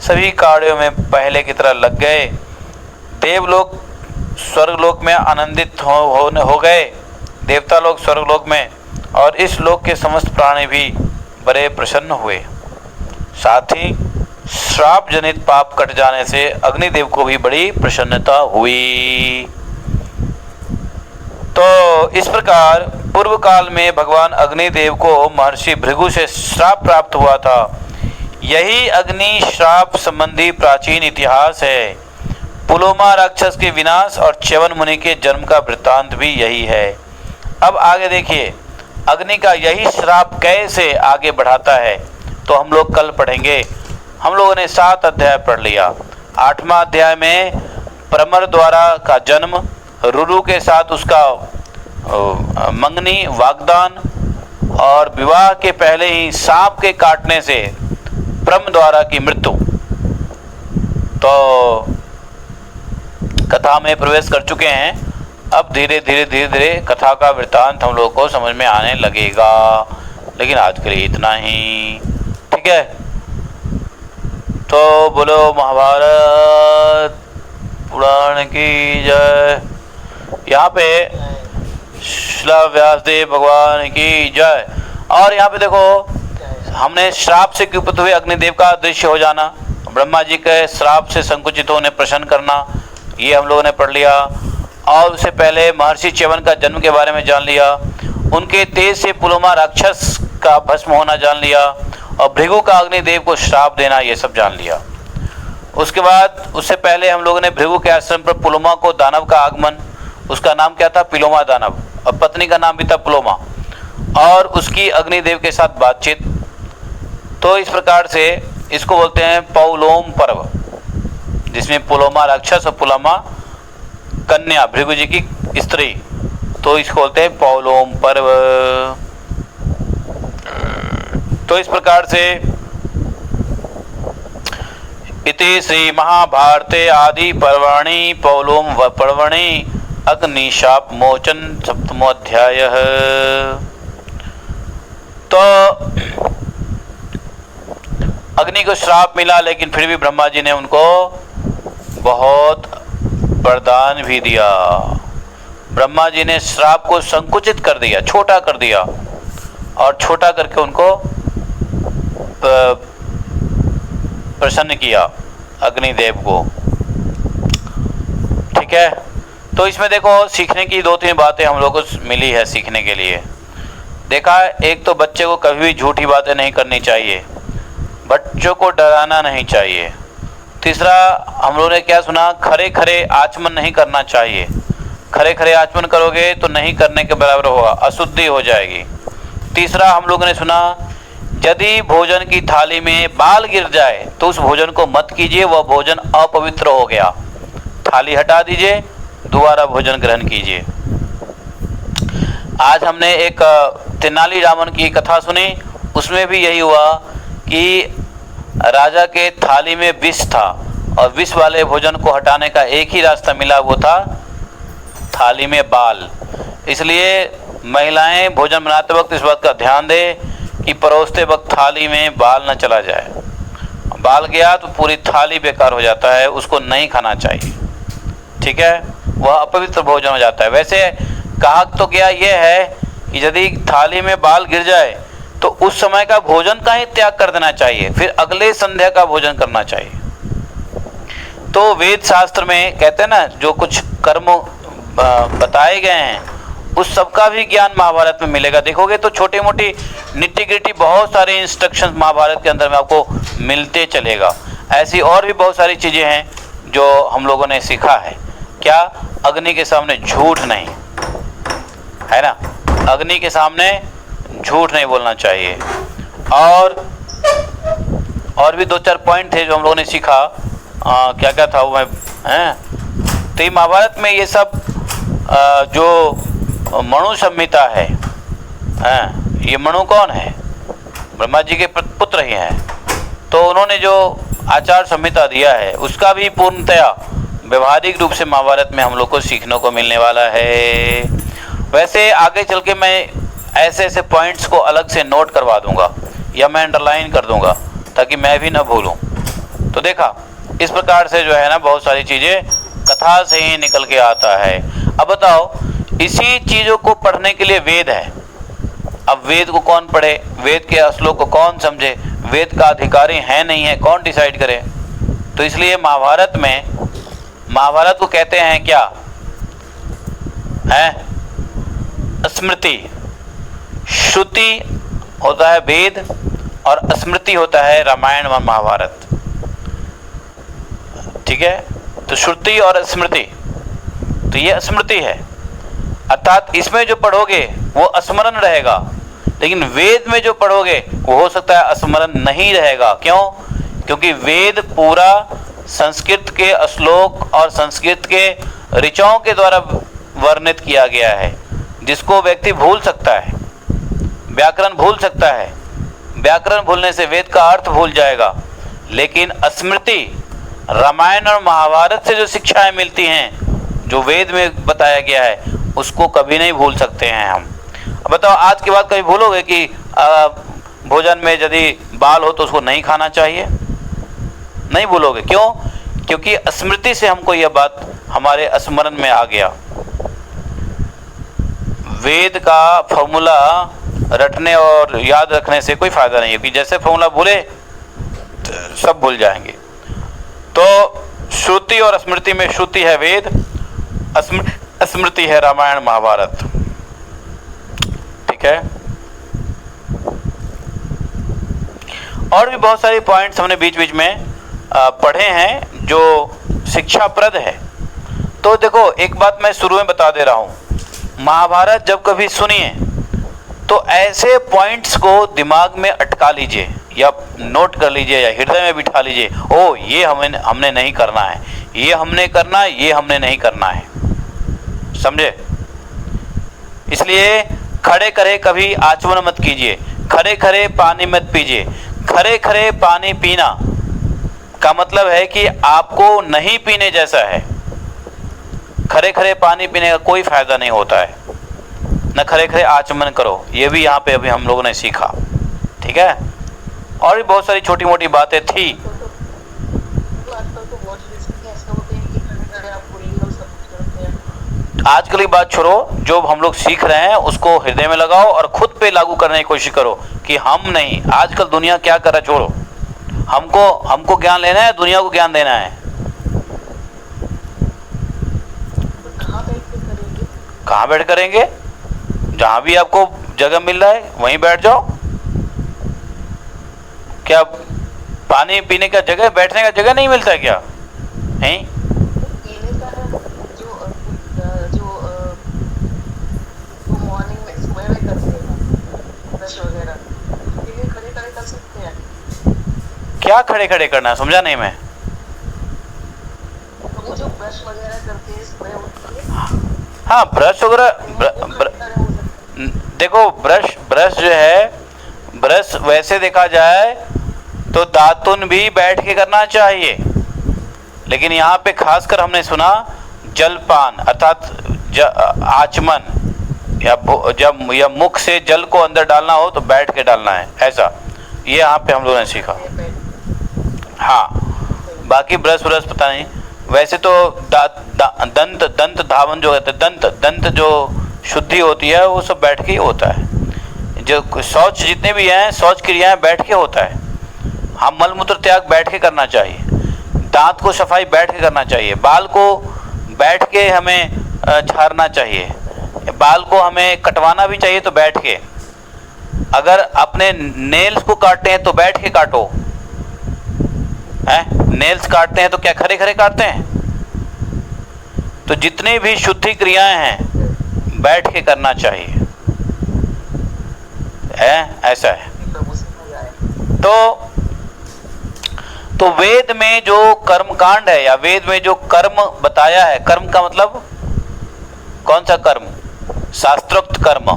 सभी कार्यों में पहले की तरह लग गए। देवलोक स्वर्गलोक में आनंदित हो गए, देवता लोग स्वर्गलोक में, और इस लोक के समस्त प्राणी भी बड़े प्रसन्न हुए। साथ ही श्राप जनित पाप कट जाने से अग्निदेव को भी बड़ी प्रसन्नता हुई। तो इस प्रकार पूर्व काल में भगवान अग्निदेव को महर्षि भृगु से श्राप प्राप्त हुआ था। यही अग्नि श्राप संबंधी प्राचीन इतिहास है। पुलोमा राक्षस के विनाश और च्यवन मुनि के जन्म का वृत्तांत भी यही है। अब आगे देखिए अग्नि का यही श्राप कैसे आगे बढ़ाता है, तो हम लोग कल पढ़ेंगे। हम लोगों ने 7 अध्याय पढ़ लिया। 8वां अध्याय में प्रमर द्वारा का जन्म, रुरु के साथ उसका मंगनी वागदान, और विवाह के पहले ही सांप के काटने से प्रम द्वारा की मृत्यु। तो कथा में प्रवेश कर चुके हैं। अब धीरे धीरे कथा का वृत्तांत हम लोग को समझ में आने लगेगा, लेकिन आज के लिए इतना ही। ठीक है, तो बोलो महाभारत पुराण की जय। यहाँ पे श्रील व्यासदेव भगवान की जय। और यहाँ पे देखो हमने श्राप से कुपित हुए अग्निदेव का दृश्य हो जाना, ब्रह्मा जी के श्राप से संकुचित होने प्रसन्न करना, ये हम लोगों ने पढ़ लिया। और उससे पहले महर्षि च्यवन का जन्म के बारे में जान लिया, उनके तेज से पुलोमा राक्षस का भस्म होना जान लिया, और भृगु का अग्निदेव को श्राप देना, ये सब जान लिया। उसके बाद उससे पहले हम लोगों ने भृगु के आश्रम पर पुलोमा को दानव का आगमन, उसका नाम क्या था, पिलोमा दानव, और पत्नी का नाम भी था पुलोमा, और उसकी अग्निदेव के साथ बातचीत। तो इस प्रकार से इसको बोलते हैं पौलोम पर्व, जिसमें पुलोमा राक्षस और पुलोमा कन्या भृगु जी की स्त्री, तो इसको बोलते हैं पौलोम पर्व। तो इस प्रकार से इति श्री महाभारते आदि पर्वाणि पौलोम व पर्वणि अग्निशाप मोचन 7वां अध्याय। तो अग्नि को श्राप मिला, लेकिन फिर भी ब्रह्मा जी ने उनको बहुत वरदान भी दिया। ब्रह्मा जी ने श्राप को संकुचित कर दिया, छोटा कर दिया, और छोटा करके उनको प्रसन्न किया अग्निदेव को। ठीक है, तो इसमें देखो सीखने की 2-3 बातें हम लोग को मिली है सीखने के लिए। देखा, एक तो बच्चे को कभी भी झूठी बातें नहीं करनी चाहिए, बच्चों को डराना नहीं चाहिए। तीसरा हम लोगों ने क्या सुना, खरे खरे आचमन नहीं करना चाहिए। खरे खरे आचमन करोगे तो नहीं करने के बराबर होगा, अशुद्धि हो जाएगी। तीसरा हम लोगों ने सुना, यदि भोजन की थाली में बाल गिर जाए तो उस भोजन को मत कीजिए, वह भोजन अपवित्र हो गया। थाली हटा दीजिए, दोबारा भोजन ग्रहण कीजिए। आज हमने एक तेनाली रामन की कथा सुनी, उसमें भी यही हुआ कि राजा के थाली में विष था, और विष वाले भोजन को हटाने का एक ही रास्ता मिला, वो था थाली में बाल। इसलिए महिलाएं भोजन बनाते वक्त इस बात का ध्यान दें कि परोसते वक्त थाली में बाल न चला जाए। बाल गया तो पूरी थाली बेकार हो जाता है, उसको नहीं खाना चाहिए। ठीक है, वह अपवित्र भोजन हो जाता है। वैसे कहा तो क्या यह है कि यदि थाली में बाल गिर जाए तो उस समय का भोजन का ही त्याग कर देना चाहिए, फिर अगले संध्या का भोजन करना चाहिए। तो वेद शास्त्र में कहते हैं ना, जो कुछ कर्म बताए गए हैं उस सब का भी ज्ञान महाभारत में मिलेगा। देखोगे तो छोटी मोटी निट्टी ग्रिटी बहुत सारे इंस्ट्रक्शंस महाभारत के अंदर में आपको मिलते चलेगा। ऐसी और भी बहुत सारी चीज़ें हैं जो हम लोगों ने सीखा है। क्या, अग्नि के सामने झूठ नहीं, है ना, अग्नि के सामने झूठ नहीं बोलना चाहिए। और भी 2-4 पॉइंट थे जो हम लोगों ने सीखा। क्या क्या था वो मैं, तो महाभारत में ये सब जो मनु संहिता है, ये मनु कौन है? ब्रह्मा जी के पुत्र ही हैं। तो उन्होंने जो आचार संहिता दिया है उसका भी पूर्णतया व्यवहारिक रूप से महाभारत में हम लोग को सीखने को मिलने वाला है। वैसे आगे चल के मैं ऐसे ऐसे पॉइंट्स को अलग से नोट करवा दूंगा या मैं अंडरलाइन कर दूंगा ताकि मैं भी ना भूलूं। तो देखा, इस प्रकार से जो है ना बहुत सारी चीज़ें कथा से ही निकल के आता है। अब बताओ, इसी चीज़ों को पढ़ने के लिए वेद है। अब वेद को कौन पढ़े, वेद के श्लोक को कौन समझे, वेद का अधिकारी है नहीं है, कौन डिसाइड करे? तो इसलिए महाभारत को कहते हैं क्या है? स्मृति। श्रुति होता है वेद और स्मृति होता है रामायण व महाभारत। ठीक है, तो श्रुति और स्मृति, तो ये स्मृति है, अर्थात इसमें जो पढ़ोगे वो स्मरण रहेगा, लेकिन वेद में जो पढ़ोगे वो हो सकता है स्मरण नहीं रहेगा। क्यों? क्योंकि वेद पूरा संस्कृत के श्लोक और संस्कृत के ऋचाओं के द्वारा वर्णित किया गया है, जिसको व्यक्ति भूल सकता है, व्याकरण भूल सकता है। व्याकरण भूलने से वेद का अर्थ भूल जाएगा, लेकिन स्मृति रामायण और महाभारत से जो शिक्षाएं मिलती हैं, जो वेद में बताया गया है, उसको कभी नहीं भूल सकते हैं हम। अब बताओ, आज के बाद कभी भूलोगे कि भोजन में यदि बाल हो तो उसको नहीं खाना चाहिए? नहीं भूलोगे। क्यों? क्योंकि स्मृति से हमको यह बात हमारे स्मरण में आ गया। वेद का फॉर्मूला रटने और याद रखने से कोई फायदा नहीं है, कि जैसे फॉर्मूला भूले सब भूल जाएंगे। तो श्रुति और स्मृति में श्रुति है वेद, स्मृति है रामायण महाभारत। ठीक है, और भी बहुत सारे पॉइंट्स हमने बीच बीच में पढ़े हैं जो शिक्षाप्रद है। तो देखो, एक बात मैं शुरू में बता दे रहा हूँ, महाभारत जब कभी सुनिए तो ऐसे पॉइंट्स को दिमाग में अटका लीजिए या नोट कर लीजिए या हृदय में बिठा लीजिए। ओ, ये हमने नहीं करना है, ये हमने करना है, ये हमने नहीं करना है, समझे? इसलिए खड़े खड़े कभी आचमन मत कीजिए, खड़े खड़े पानी मत पीजिए। खड़े खड़े पानी पीना का मतलब है कि आपको नहीं पीने जैसा है। खड़े खड़े पानी पीने का कोई फायदा नहीं होता है, न खड़े खड़े आचमन करो, ये भी यहाँ पे अभी हम लोगों ने सीखा। ठीक है, और भी बहुत सारी छोटी मोटी बातें थी। आजकल की बात छोड़ो, जो हम लोग सीख रहे हैं उसको हृदय में लगाओ और खुद पे लागू करने की कोशिश करो कि हम नहीं। आजकल दुनिया क्या कर रहा है छोड़ो, हमको ज्ञान लेना है, दुनिया को ज्ञान देना है। कहाँ बैठ करेंगे? जहाँ भी आपको जगह मिल रहा है वहीं बैठ जाओ। क्या पानी पीने का जगह, बैठने का जगह नहीं मिलता है क्या? नहीं, क्या खड़े खड़े करना है, समझा नहीं मैं। वो जो ब्रश वगैरह करते हैं, हाँ, ब्रश वगैरह देखो, ब्रश जो है, ब्रश वैसे देखा जाए तो दातुन भी बैठ के करना चाहिए, लेकिन यहाँ पे खासकर हमने सुना जलपान अर्थात आचमन या मुख से जल को अंदर डालना हो तो बैठ के डालना है, ऐसा ये यहाँ पे हम लोगों ने सीखा। हाँ, बाकी ब्रश पता नहीं। वैसे तो दंत धावन जो कहते हैं, दंत जो शुद्धि होती है वो सब बैठ के ही होता है। जो शौच जितने भी हैं, शौच क्रियाएं बैठ के होता है। हम मल मूत्र त्याग बैठ के करना चाहिए, दांत को सफाई बैठ के करना चाहिए, बाल को बैठ के हमें झाड़ना चाहिए, बाल को हमें कटवाना भी चाहिए तो बैठ के। अगर अपने नेल्स को काटते हैं तो बैठ के काटो, नेल्स काटते हैं तो क्या खड़े खड़े काटते हैं? तो जितनी भी शुद्धि क्रियाएं हैं बैठ के करना चाहिए, ऐसा है। तो वेद में जो कर्म कांड है या वेद में जो कर्म बताया है, कर्म का मतलब कौन सा कर्म? शास्त्रोक्त कर्म,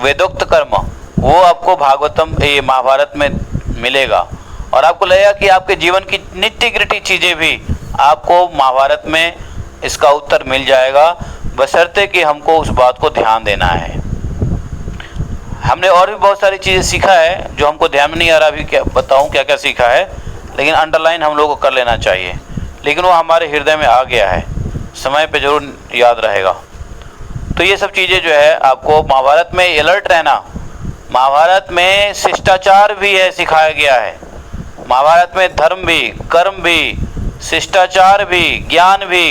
वेदोक्त कर्म, वो आपको भागवतम ये महाभारत में मिलेगा। और आपको लगेगा कि आपके जीवन की नित्य ग्रिटी चीज़ें भी आपको महाभारत में इसका उत्तर मिल जाएगा, बशर्ते कि हमको उस बात को ध्यान देना है। हमने और भी बहुत सारी चीज़ें सीखा है जो हमको ध्यान में नहीं आ रहा, अभी क्या बताऊं क्या क्या सीखा है, लेकिन अंडरलाइन हम लोग को कर लेना चाहिए। लेकिन वो हमारे हृदय में आ गया है, समय पे जरूर याद रहेगा। तो ये सब चीज़ें जो है आपको महाभारत में अलर्ट रहना। महाभारत में शिष्टाचार भी है, सिखाया गया है। महाभारत में धर्म भी, कर्म भी, शिष्टाचार भी, ज्ञान भी,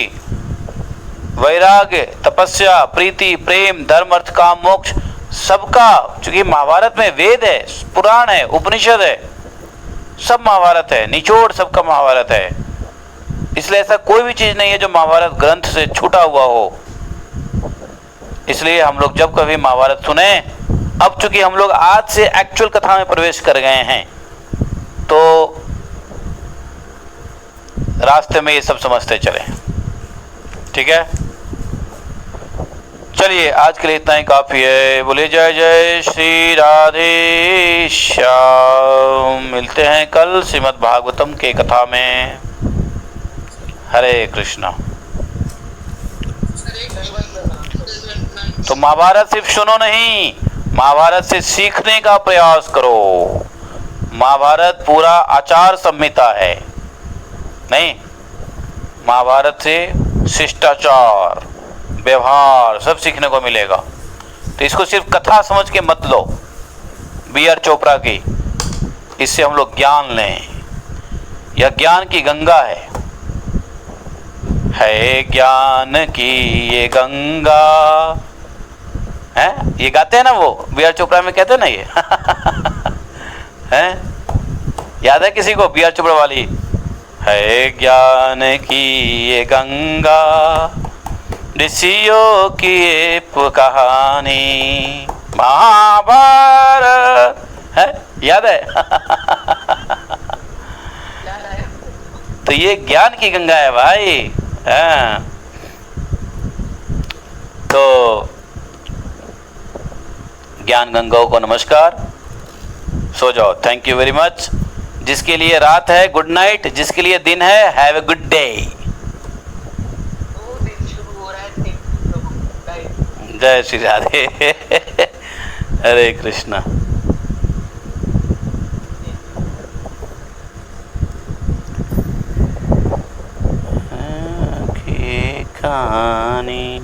वैराग्य, तपस्या, प्रीति, प्रेम, धर्म, अर्थ, काम, मोक्ष, सबका, चूंकि महाभारत में वेद है, पुराण है, उपनिषद है, सब महाभारत है, निचोड़ सबका महाभारत है। इसलिए ऐसा कोई भी चीज़ नहीं है जो महाभारत ग्रंथ से छूटा हुआ हो। इसलिए हम लोग जब कभी महाभारत सुने, अब चूंकि हम लोग आज से एक्चुअल कथा में प्रवेश कर गए हैं, तो रास्ते में ये सब समझते चले। ठीक है, चलिए आज के लिए इतना ही काफ़ी है। बोले जय जय श्री राधे श्याम। मिलते हैं कल श्रीमद् भागवतम के कथा में। हरे कृष्णा। तो महाभारत सिर्फ सुनो नहीं, महाभारत से सीखने का प्रयास करो। महाभारत पूरा आचार संहिता है, नहीं, महाभारत से शिष्टाचार, व्यवहार सब सीखने को मिलेगा। तो इसको सिर्फ कथा समझ के मत लो, B.R. चोपड़ा की, इससे हम लोग ज्ञान लें। यह ज्ञान की गंगा है ज्ञान की ये गंगा है। ये गाते हैं ना वो, B.R. चोपड़ा में कहते हैं ना ये हैं, याद है किसी को B.R. चोपड़ा वाली? है ज्ञान की ये गंगा, ऋषियों की ये कहानी, महाभारत है, याद है तो ये ज्ञान की गंगा है भाई। हाँ, तो ज्ञान गंगाओं को नमस्कार, सो जाओ। Thank you very much. जिसके लिए रात है गुड नाइट, जिसके लिए दिन है हैव ए गुड डे। जय श्री राधे हरे कृष्णा। कहानी